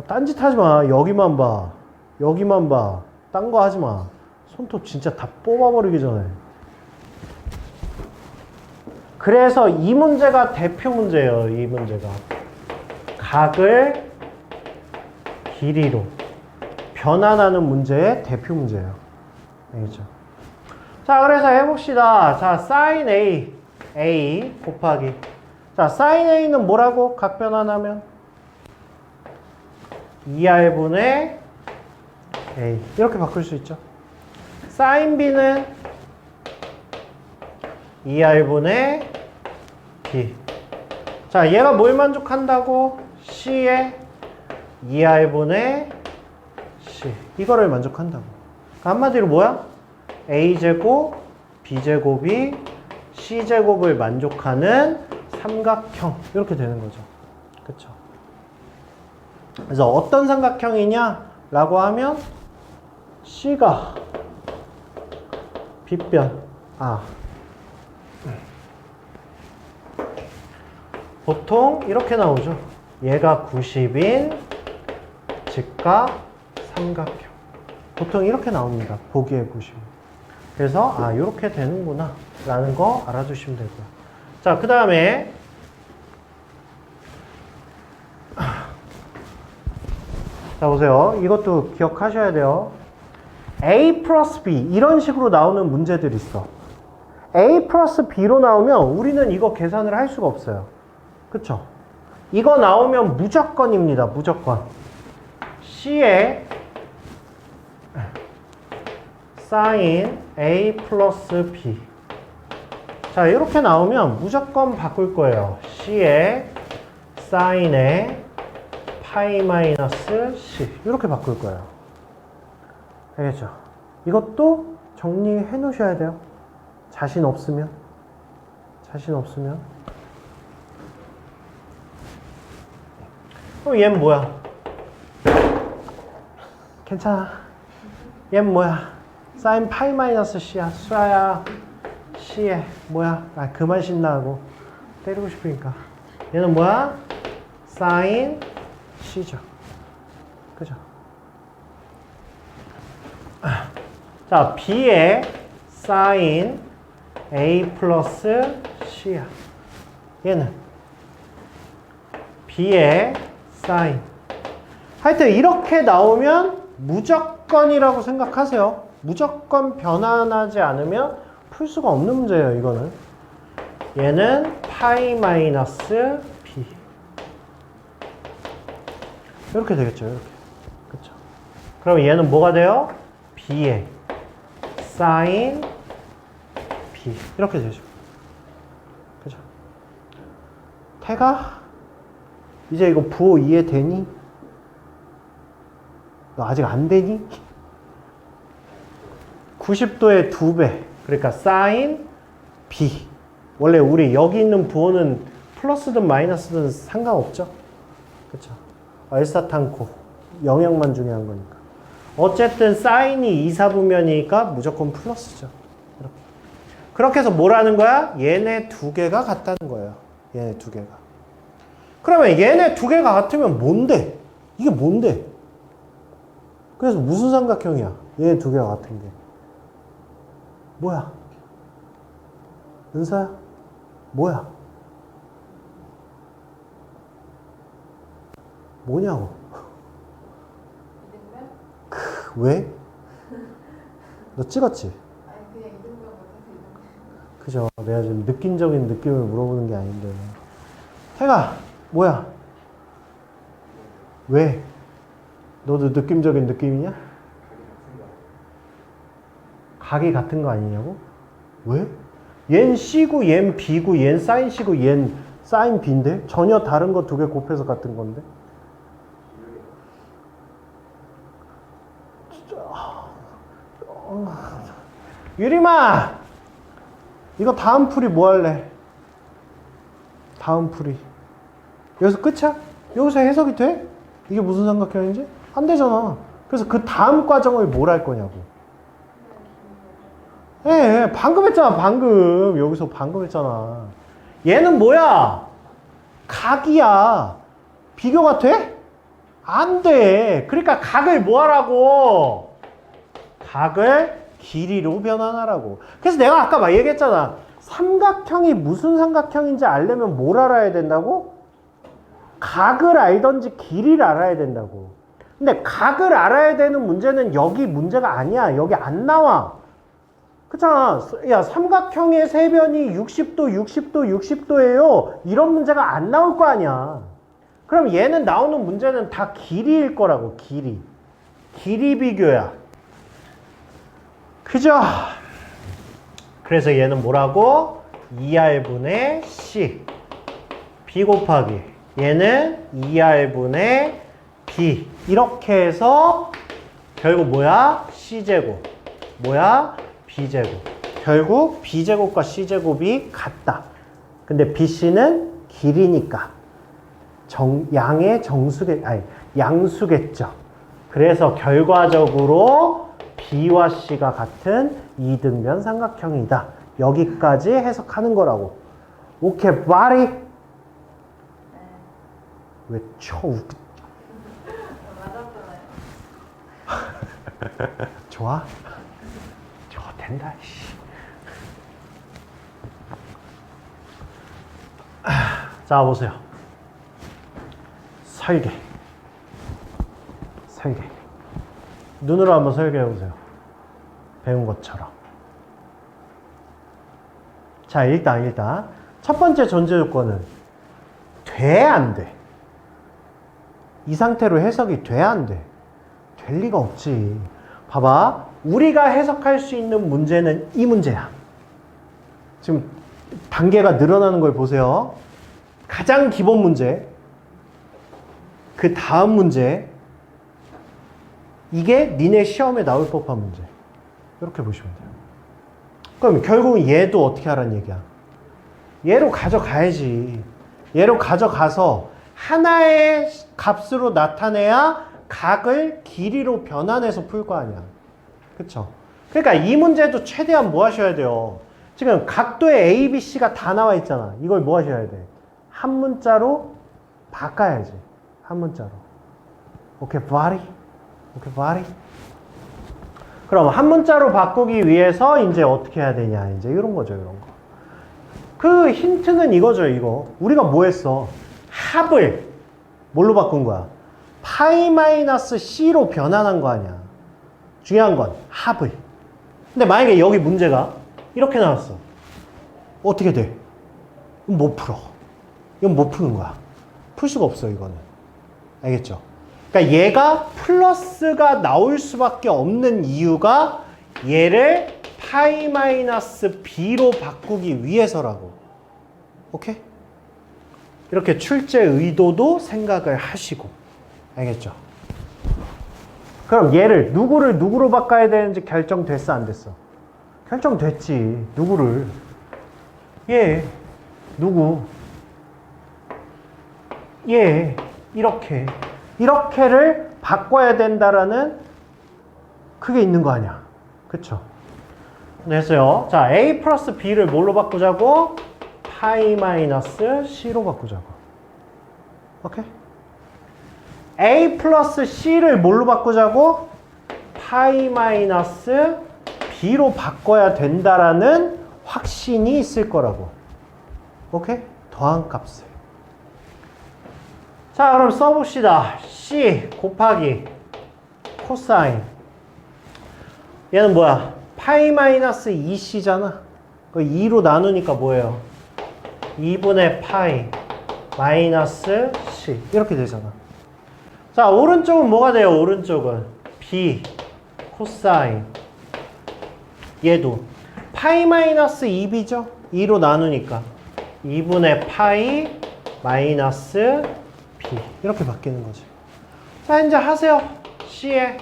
딴짓 하지 마. 여기만 봐. 딴 거 하지 마. 손톱 진짜 다 뽑아버리기 전에. 그래서 이 문제가 대표 문제예요. 이 문제가. 각을 길이로 변환하는 문제의 대표 문제예요. 알겠죠? 자, 그래서 해봅시다. 자, sin A 곱하기. 자, sin A는 뭐라고? 각 변환하면 2R분의 A 이렇게 바꿀 수 있죠. sin B는 2R분의 B. 자, 얘가 뭘 만족한다고? C에 2R분의 C 이거를 만족한다고. 한마디로 뭐야? A제곱, B제곱이 C제곱을 만족하는 삼각형 이렇게 되는 거죠. 그쵸? 그래서 어떤 삼각형이냐? 라고 하면 C가 빗변 보통 이렇게 나오죠. 얘가 90인 직각 삼각형 보통 이렇게 나옵니다. 보기에 보시면. 그래서 이렇게 되는구나 라는 거 알아두시면 되고요. 자, 그 다음에 자, 보세요. 이것도 기억하셔야 돼요. A 플러스 B 이런 식으로 나오는 문제들이 있어. A 플러스 B로 나오면 우리는 이거 계산을 할 수가 없어요. 그쵸? 이거 나오면 무조건입니다. 무조건. C에 sin A 플러스 B. 자, 이렇게 나오면 무조건 바꿀 거예요. C에 sin에 파이 마이너스 C. 이렇게 바꿀 거예요. 알겠죠? 이것도 정리해 놓으셔야 돼요. 자신 없으면. 그럼 얘는 뭐야? 괜찮아. 얘는 뭐야? 사인 파이 마이너스 C야. 수아야. C에 뭐야? 아, 그만 신나하고. 때리고 싶으니까. 얘는 뭐야? 사인 C죠. 그죠? 자, B에 사인 A 플러스 C야. 얘는 B에 사인. 하여튼 이렇게 나오면 무조건이라고 생각하세요. 무조건 변환하지 않으면 풀 수가 없는 문제예요, 이거는. 얘는 파이 마이너스 B. 이렇게 되겠죠, 이렇게. 그쵸? 그럼 얘는 뭐가 돼요? B에 사인 B. 이렇게 되죠. 그죠? 태가 이제 이거 부호 이해되니? 너 아직 안 되니? 90도의 2배. 그러니까 사인 B. 원래 우리 여기 있는 부호는 플러스든 마이너스든 상관없죠? 그쵸? 알사탕코. 영역만 중요한 거니까. 어쨌든 사인이 2, 4분면이니까 무조건 플러스죠. 이렇게. 그렇게 해서 뭐라는 거야? 얘네 두 개가 같다는 거예요. 얘네 두 개가. 그러면 얘네 두 개가 같으면 뭔데? 이게 뭔데? 그래서 무슨 삼각형이야? 얘네 두 개가 같은 게. 뭐야? 은서야? 뭐야? 뭐냐고? 왜? 너 찍었지? 아니 그냥 이등병 못해서 이등병. 그죠? 내가 지금 느낌적인 느낌을 물어보는 게 아닌데. 태가 뭐야? 왜? 너도 느낌적인 느낌이냐? 각이 같은 거 아니냐고? 왜? 얜 C고 얜 B고 얜 사인 C고 얜 사인 B인데? 전혀 다른 거 두 개 곱해서 같은 건데? 유림아! 이거 다음 풀이 뭐 할래? 다음 풀이. 여기서 끝이야? 여기서 해석이 돼? 이게 무슨 삼각형인지? 안 되잖아. 그래서 그 다음 과정을 뭘 할 거냐고. 예, 방금 했잖아, 방금. 여기서 방금 했잖아. 얘는 뭐야? 각이야. 비교가 돼? 안 돼. 그러니까 각을 뭐 하라고? 각을 길이로 변환하라고. 그래서 내가 아까 막 얘기했잖아. 삼각형이 무슨 삼각형인지 알려면 뭘 알아야 된다고? 각을 알던지 길이를 알아야 된다고. 근데 각을 알아야 되는 문제는 여기 문제가 아니야. 여기 안 나와. 그렇잖아. 야, 삼각형의 세변이 60도, 60도, 60도예요. 이런 문제가 안 나올 거 아니야. 그럼 얘는 나오는 문제는 다 길이일 거라고. 길이. 길이 비교야. 그죠? 그래서 얘는 뭐라고? 2R분의 C. B 곱하기. 얘는 2R분의 B. 이렇게 해서 결국 뭐야? C제곱. 뭐야? B제곱. 결국 B제곱과 C제곱이 같다. 근데 BC는 길이니까 양의 양수겠죠. 그래서 결과적으로 B와 C가 같은 이등변 삼각형이다. 여기까지 해석하는 거라고. 오케이, 바리? 왜 맞았잖아요. 좋아? 좋아, 된다, 씨. 자, 보세요. 설계. 눈으로 한번 설계해 보세요. 배운 것처럼. 자, 일단 첫 번째 전제 조건은 돼, 안 돼? 이 상태로 해석이 돼, 안 돼? 될 리가 없지. 봐봐. 우리가 해석할 수 있는 문제는 이 문제야. 지금 단계가 늘어나는 걸 보세요. 가장 기본 문제, 그 다음 문제, 이게 니네 시험에 나올 법한 문제. 이렇게 보시면 돼요. 그럼 결국은 얘도 어떻게 하라는 얘기야? 얘로 가져가야지. 얘로 가져가서 하나의 값으로 나타내야 각을 길이로 변환해서 풀 거 아니야. 그쵸? 그러니까 이 문제도 최대한 뭐 하셔야 돼요? 지금 각도의 A, B, C가 다 나와 있잖아. 이걸 뭐 하셔야 돼? 한 문자로 바꿔야지. 한 문자로. 오케이, 바리. 오케이, 바리. 그럼 한 문자로 바꾸기 위해서 이제 어떻게 해야 되냐. 이제 이런 거죠, 이런 거. 그 힌트는 이거죠, 이거. 우리가 뭐 했어? 합을 뭘로 바꾼 거야? 파이 마이너스 C로 변환한 거 아니야. 중요한 건 합을. 근데 만약에 여기 문제가 이렇게 나왔어. 어떻게 돼? 이건 못 풀어. 이건 못 푸는 거야. 풀 수가 없어, 이거는. 알겠죠? 그러니까 얘가 플러스가 나올 수밖에 없는 이유가 얘를 파이 마이너스 B로 바꾸기 위해서라고. 오케이? 이렇게 출제 의도도 생각을 하시고. 알겠죠? 그럼 얘를 누구를 누구로 바꿔야 되는지 결정됐어, 안 됐어? 결정됐지. 누구를? 얘. 누구? 얘. 이렇게. 이렇게를 바꿔야 된다라는 그게 있는 거 아니야. 그쵸? 됐어요. 자, A 플러스 B를 뭘로 바꾸자고? 파이 마이너스 C로 바꾸자고. 오케이? A 플러스 C를 뭘로 바꾸자고? 파이 마이너스 B로 바꿔야 된다라는 확신이 있을 거라고. 오케이? 더한 값을. 자, 그럼 써봅시다. C 곱하기 코사인. 얘는 뭐야? 파이 마이너스 2C잖아. 그 2로 나누니까 뭐예요? 2분의 파이 마이너스 C. 이렇게 되잖아. 자, 오른쪽은 뭐가 돼요? 오른쪽은 B 코사인. 얘도 파이 마이너스 2B죠? 2로 나누니까 2분의 파이 마이너스 B. 이렇게 바뀌는 거지. 자, 이제 하세요. C에.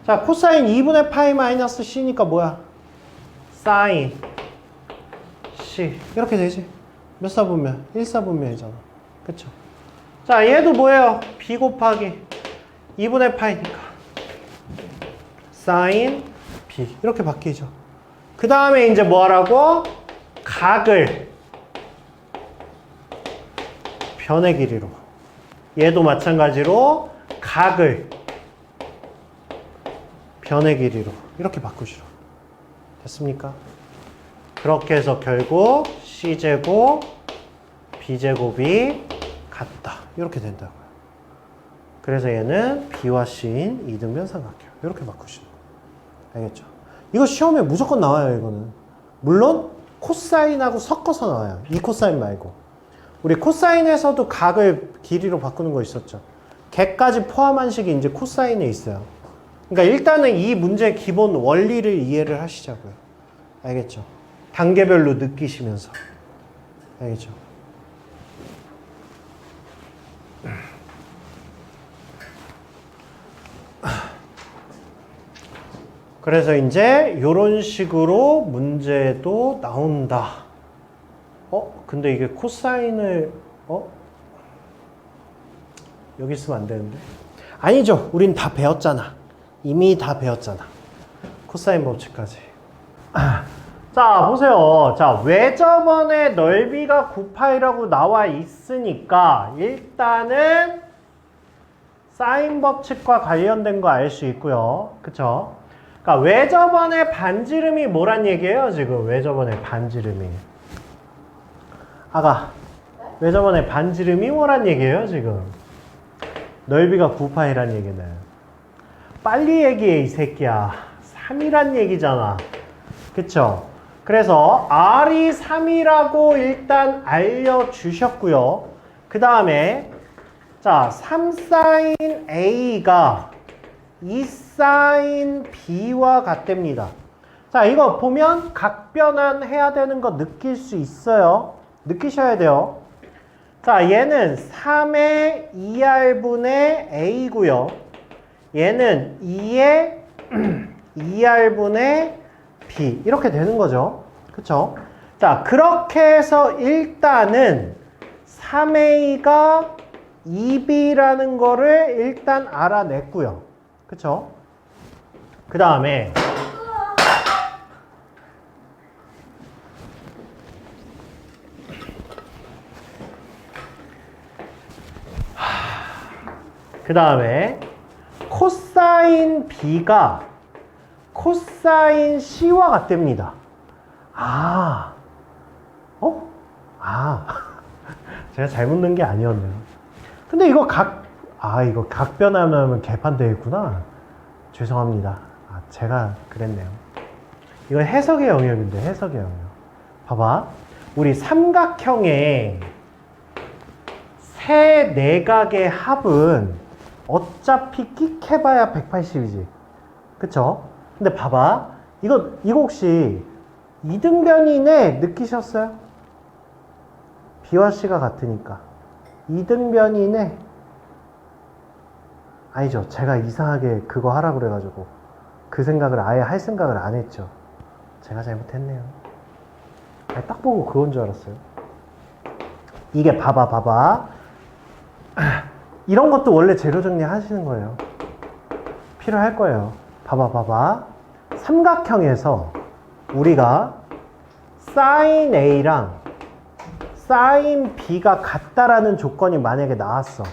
자, 코사인 2분의 파이 마이너스 C니까 뭐야? 사인 C. 이렇게 되지. 몇 사분면? 1사분면이잖아. 그쵸? 자, 얘도 뭐예요? B 곱하기 2분의 파이니까 사인 B. 이렇게 바뀌죠. 그 다음에 이제 뭐 하라고? 각을 변의 길이로. 얘도 마찬가지로 각을 변의 길이로 이렇게 바꾸시라. 됐습니까? 그렇게 해서 결국 C제곱, B제곱이 같다. 이렇게 된다고요. 그래서 얘는 B와 C인 이등변 삼각형. 이렇게 바꾸시는 거예요. 알겠죠? 이거 시험에 무조건 나와요, 이거는. 물론 코사인하고 섞어서 나와요. 이 코사인 말고. 우리 코사인에서도 각을 길이로 바꾸는 거 있었죠. 개까지 포함한 식이 이제 코사인에 있어요. 그러니까 일단은 이 문제의 기본 원리를 이해를 하시자고요. 알겠죠? 단계별로 느끼시면서. 알겠죠? 그래서 이제 이런 식으로 문제도 나온다. 근데 이게 코사인을 여기 쓰면 안 되는데. 아니죠. 우린 다 배웠잖아. 이미 다 배웠잖아. 코사인 법칙까지. 자, 보세요. 자, 외접원의 넓이가 9파이라고 나와 있으니까 일단은 사인 법칙과 관련된 거 알 수 있고요. 그쵸? 그러니까 외접원의 반지름이 뭐란 얘기예요, 지금? 외접원의 반지름이. 아가, 외접원의 반지름이 뭐란 얘기예요, 지금? 넓이가 9파이란 얘기는. 빨리 얘기해, 이 새끼야. 3이란 얘기잖아. 그쵸? 그래서 R이 3이라고 일단 알려주셨고요. 그 다음에 자, 3sin A가 2sin B와 같답니다. 자, 이거 보면 각변환 해야 되는 거 느낄 수 있어요. 느끼셔야 돼요. 자, 얘는 3의 2R분의 A고요. 얘는 2의 2R분의 B. 이렇게 되는 거죠. 그쵸? 자, 그렇게 해서 일단은 3A가 2B라는 거를 일단 알아냈고요. 그쵸? 그 그 다음에 코사인 B가 코사인 C와 같답니다. 제가 잘못 넣은 게 아니었네요. 근데 이거 이거 각 변하면 개판되어 있구나. 죄송합니다. 제가 그랬네요. 이건 해석의 영역인데, 해석의 영역. 봐봐. 우리 삼각형의 세 내각의 합은 어차피 끽 해봐야 180이지. 그쵸? 근데 봐봐. 이거 혹시 이등변이네 느끼셨어요? B와 C가 같으니까. 이등변이네. 아니죠. 제가 이상하게 그거 하라고 그래가지고 그 생각을 아예 할 생각을 안 했죠. 제가 잘못했네요. 딱 보고 그건 줄 알았어요. 이게 봐봐. 이런 것도 원래 재료 정리 하시는 거예요. 필요할 거예요. 봐봐. 삼각형에서 우리가 sin A랑 sin B가 같다라는 조건이 만약에 나왔어.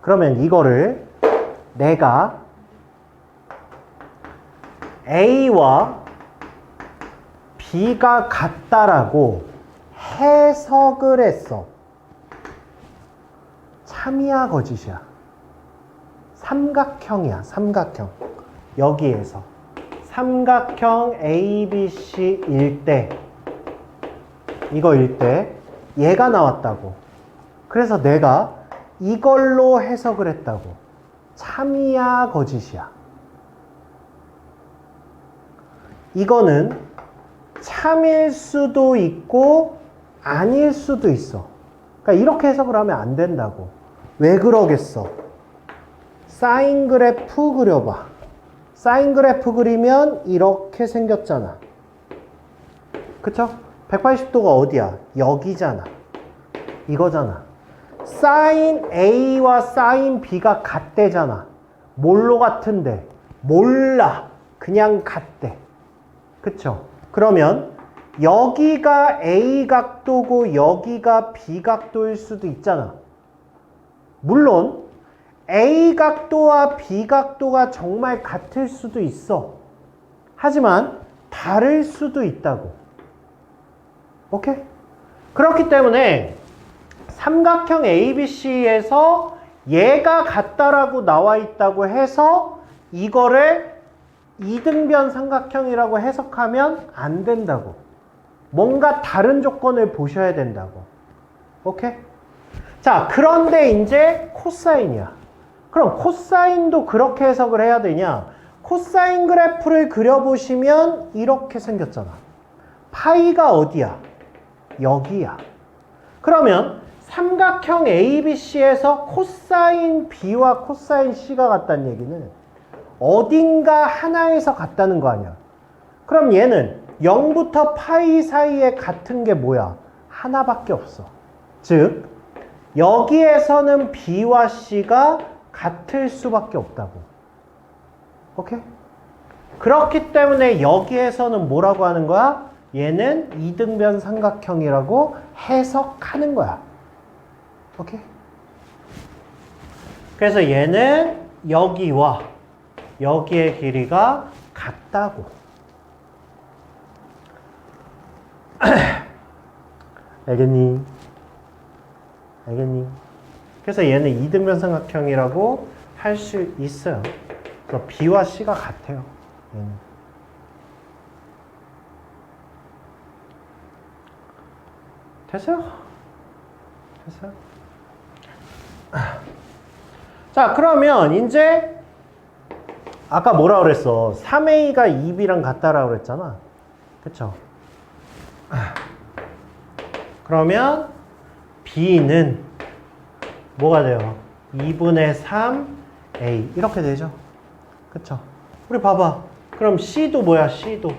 그러면 이거를 내가 A와 B가 같다라고 해석을 했어. 참이야 거짓이야? 삼각형이야. 삼각형. 여기에서 삼각형 ABC일 때, 이거일 때 얘가 나왔다고. 그래서 내가 이걸로 해석을 했다고. 참이야 거짓이야? 이거는 참일 수도 있고 아닐 수도 있어. 그러니까 이렇게 해석을 하면 안 된다고. 왜 그러겠어? 사인 그래프 그려봐. 사인 그래프 그리면 이렇게 생겼잖아. 그쵸? 180도가 어디야? 여기잖아. 이거잖아. 사인 A와 사인 B가 같대잖아. 뭘로 같은데? 몰라. 그냥 같대. 그쵸? 그러면 여기가 A 각도고 여기가 B 각도일 수도 있잖아. 물론 A 각도와 B 각도가 정말 같을 수도 있어. 하지만 다를 수도 있다고. 오케이? 그렇기 때문에 삼각형 ABC에서 얘가 같다라고 나와 있다고 해서 이거를 이등변 삼각형이라고 해석하면 안 된다고. 뭔가 다른 조건을 보셔야 된다고. 오케이? 자, 그런데 이제 코사인이야. 그럼 코사인도 그렇게 해석을 해야 되냐? 코사인 그래프를 그려보시면 이렇게 생겼잖아. 파이가 어디야? 여기야. 그러면 삼각형 ABC에서 코사인 B와 코사인 C가 같다는 얘기는 어딘가 하나에서 같다는 거 아니야. 그럼 얘는 0부터 파이 사이에 같은 게 뭐야? 하나밖에 없어. 즉 여기에서는 B와 C가 같을 수밖에 없다고. 오케이? 그렇기 때문에 여기에서는 뭐라고 하는 거야? 얘는 이등변 삼각형이라고 해석하는 거야. 오케이? 그래서 얘는 여기와 여기의 길이가 같다고. 알겠니? 알겠니? 그래서 얘는 이등변 삼각형이라고 할 수 있어요. 그래서 B와 C가 같아요. 얘는. 됐어요? 됐어요? 자, 그러면 이제 아까 뭐라 그랬어? 3A가 2B랑 같다라고 그랬잖아. 그쵸? 그러면 B는 뭐가 돼요? 2분의 3A 이렇게 되죠. 그쵸? 우리 봐봐. 그럼 C도 뭐야? C도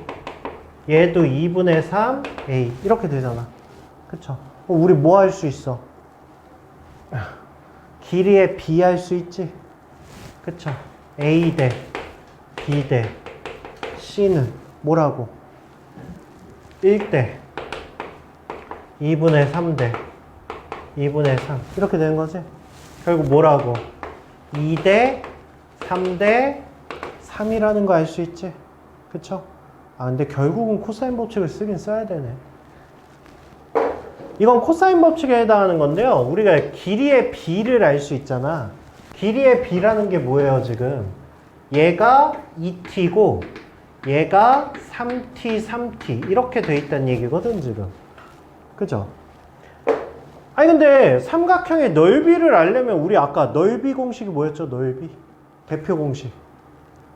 얘도 2분의 3A 이렇게 되잖아. 그쵸? 우리 뭐 할 수 있어? 길이에 B 할 수 있지? 그쵸? A 대 B 대 C는 뭐라고? 1대 2분의 3대 2분의 3 이렇게 되는 거지? 결국 뭐라고? 2대 3대 3이라는 거 알 수 있지? 그쵸? 아 근데 결국은 코사인 법칙을 쓰긴 써야 되네. 이건 코사인 법칙에 해당하는 건데요. 우리가 길이의 B를 알 수 있잖아. 길이의 B라는 게 뭐예요 지금? 얘가 2t고 얘가 3t, 3t 이렇게 돼 있다는 얘기거든 지금. 그죠? 아니 근데 삼각형의 넓이를 알려면 우리 아까 넓이 공식이 뭐였죠? 넓이 대표 공식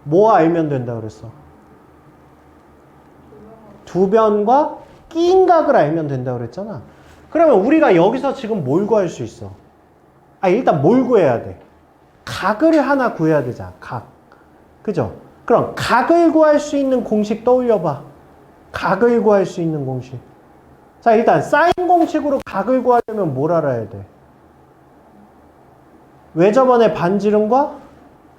뭐 알면 된다 그랬어? 두 변과 끼인 각을 알면 된다 그랬잖아. 그러면 우리가 여기서 지금 뭘 구할 수 있어? 아 일단 뭘 구해야 돼? 각을 하나 구해야 되잖아. 각. 그죠? 그럼 각을 구할 수 있는 공식 떠올려봐. 각을 구할 수 있는 공식. 자 일단 사인 공식으로 각을 구하려면 뭘 알아야 돼? 외접원의 반지름과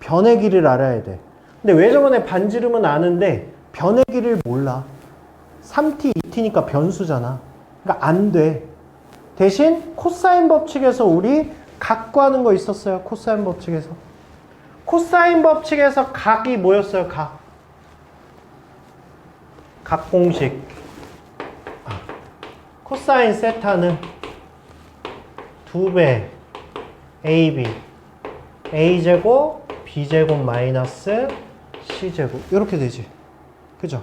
변의 길이를 알아야 돼. 근데 외접원의 반지름은 아는데 변의 길이를 몰라. 3t, 2t니까 변수잖아. 그러니까 안 돼. 대신 코사인 법칙에서 우리 각 구하는 거 있었어요. 코사인 법칙에서. 코사인 법칙에서 각이 뭐였어요? 각. 각 공식. 코사인 세타는 2배 AB A제곱 B제곱 마이너스 C제곱 이렇게 되지. 그죠?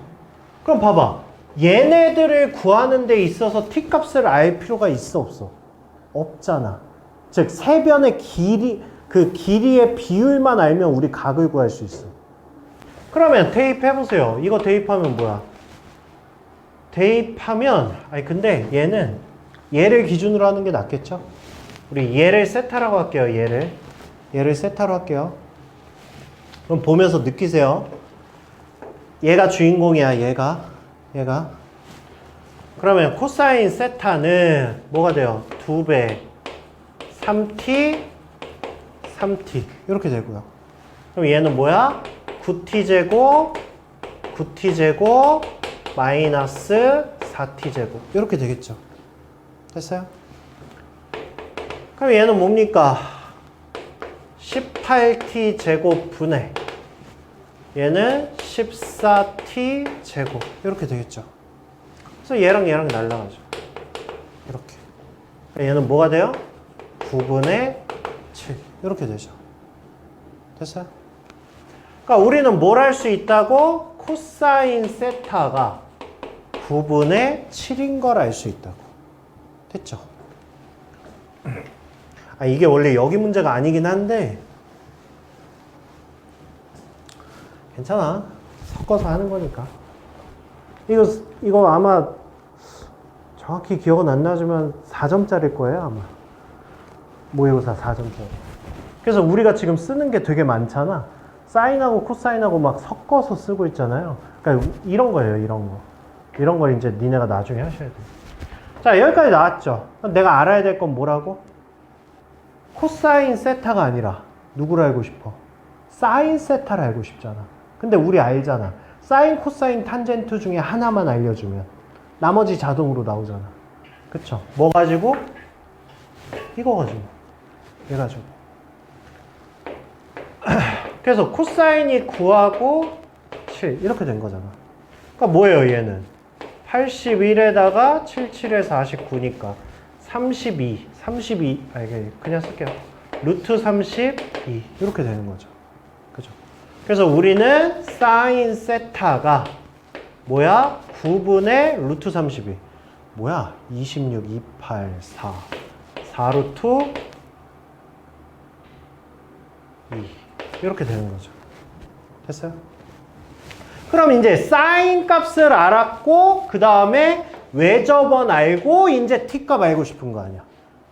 그럼 봐봐. 얘네들을 구하는 데 있어서 t값을 알 필요가 있어 없어? 없잖아. 즉 세변의 길이 그 길이의 비율만 알면 우리 각을 구할 수 있어. 그러면 대입해보세요. 이거 대입하면 뭐야? 대입하면 아니 근데 얘를 기준으로 하는 게 낫겠죠? 우리 얘를 세타라고 할게요. 얘를 세타로 할게요. 그럼 보면서 느끼세요. 얘가 주인공이야. 얘가 그러면 코사인 세타는 뭐가 돼요? 2배 3t 이렇게 되고요. 그럼 얘는 뭐야? 9t제곱 마이너스 4t제곱 이렇게 되겠죠. 됐어요? 그럼 얘는 뭡니까? 18t제곱 분의 얘는 14t제곱 이렇게 되겠죠. 그래서 얘랑 날라가죠. 이렇게. 얘는 뭐가 돼요? 9분의 7 이렇게 되죠. 됐어요? 그러니까 우리는 뭘 할 수 있다고? 코사인 세타가 9분의 7인 걸 알 수 있다고. 됐죠? 아, 이게 원래 여기 문제가 아니긴 한데 괜찮아. 섞어서 하는 거니까. 이거 아마 정확히 기억은 안 나지만 4점짜리일 거예요, 아마. 모의고사 4점짜리. 그래서 우리가 지금 쓰는 게 되게 많잖아. 사인하고 코사인하고 막 섞어서 쓰고 있잖아요. 그러니까 이런 거예요, 이런 거. 이런 걸 이제 니네가 나중에 하셔야 돼. 자, 여기까지 나왔죠? 내가 알아야 될 건 뭐라고? 코사인 세타가 아니라 누구를 알고 싶어? 사인 세타를 알고 싶잖아. 근데 우리 알잖아. 사인, 코사인, 탄젠트 중에 하나만 알려주면 나머지 자동으로 나오잖아. 그쵸? 뭐 가지고? 이거 가지고. 얘 가지고. 그래서 코사인이 9하고 7 이렇게 된 거잖아. 그러니까 뭐예요 얘는? 81에다가 77에 49니까 32 아니 그냥 쓸게요. 루트 32 이렇게 되는 거죠. 그죠? 그래서 우리는 사인 세타가 뭐야? 9분의 루트 32 뭐야? 26, 28, 4 루트 2 이렇게 되는 거죠. 됐어요? 그럼 이제 사인 값을 알았고 그 다음에 외접원 알고 이제 t값 알고 싶은 거 아니야.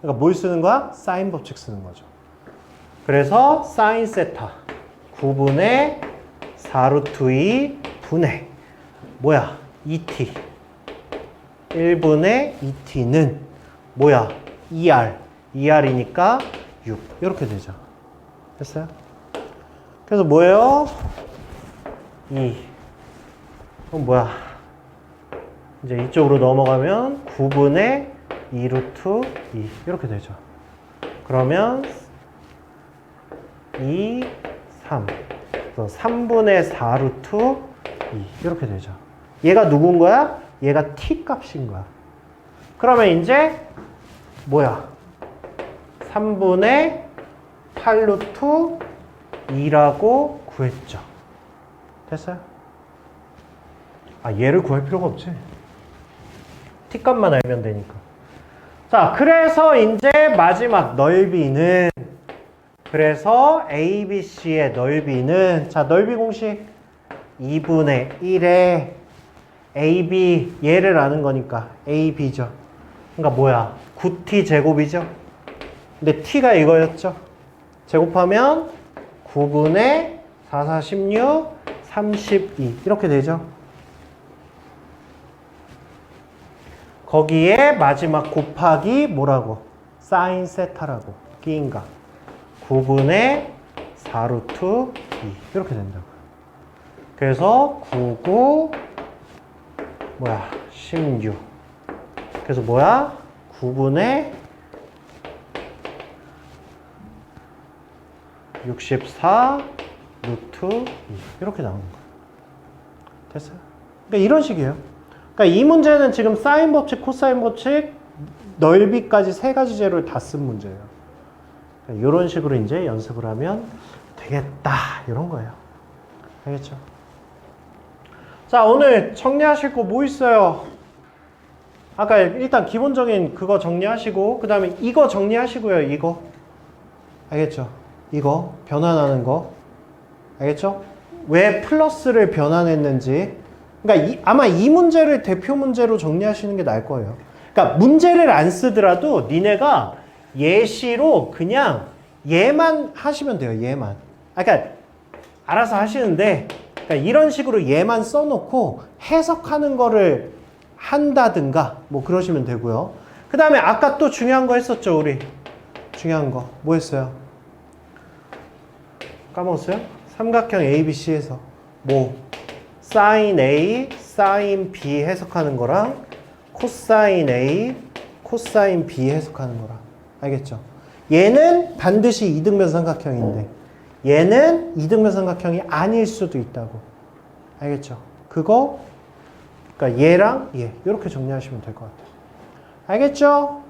그러니까 뭘 쓰는 거야? 사인 법칙 쓰는 거죠. 그래서 사인 세타 9분의 4루트 2 분의 뭐야? 2t 1분의 2t는 뭐야? 2r이니까 6 이렇게 되죠. 됐어요? 그래서 뭐예요? 2 그럼 뭐야? 이제 이쪽으로 넘어가면 9분의 2 루트 2 이렇게 되죠. 그러면 2, 3 그래서 3분의 4 루트 2 이렇게 되죠. 얘가 누군 거야? 얘가 t 값인 거야. 그러면 이제 뭐야? 3분의 8 루트 2라고 구했죠. 됐어요? 아, 얘를 구할 필요가 없지. t 값만 알면 되니까. 자, 그래서 이제 마지막 넓이는, 그래서 ABC의 넓이는, 자, 넓이 공식 2분의 1에 AB, 얘를 아는 거니까 AB죠. 그러니까 뭐야? 9t 제곱이죠. 근데 t가 이거였죠. 제곱하면 9분의 4, 4, 16, 32 이렇게 되죠. 거기에 마지막 곱하기 뭐라고? 사인 세타라고. 끼인가? 9분의 4 루트 2 이렇게 된다고요. 그래서 99 뭐야? 16 그래서 뭐야? 9분의 64 루트 2 이렇게 나오는 거예요. 됐어요? 그러니까 이런 식이에요. 그러니까 이 문제는 지금 사인 법칙, 코사인 법칙, 넓이까지 세 가지 재료를 다 쓴 문제예요. 그러니까 이런 식으로 이제 연습을 하면 되겠다. 이런 거예요. 알겠죠? 자, 오늘 정리하실 거 뭐 있어요? 아까 일단 기본적인 그거 정리하시고, 그 다음에 이거 정리하시고요. 이거. 알겠죠? 이거. 변환하는 거. 알겠죠? 왜 플러스를 변환했는지. 그러니까 아마 이 문제를 대표 문제로 정리하시는 게 나을 거예요. 그러니까 문제를 안 쓰더라도 니네가 예시로 그냥 얘만 하시면 돼요. 얘만. 그러니까 알아서 하시는데, 그러니까 이런 식으로 얘만 써놓고 해석하는 거를 한다든가 뭐 그러시면 되고요. 그 다음에 아까 또 중요한 거 했었죠. 우리 중요한 거 뭐 했어요? 까먹었어요? 삼각형 ABC에서 뭐 사인 A, 사인 B 해석하는 거랑 코사인 A, 코사인 B 해석하는 거랑. 알겠죠? 얘는 반드시 이등변 삼각형인데 얘는 이등변 삼각형이 아닐 수도 있다고. 알겠죠? 그거 그러니까 얘랑 얘 이렇게 정리하시면 될 것 같아요. 알겠죠?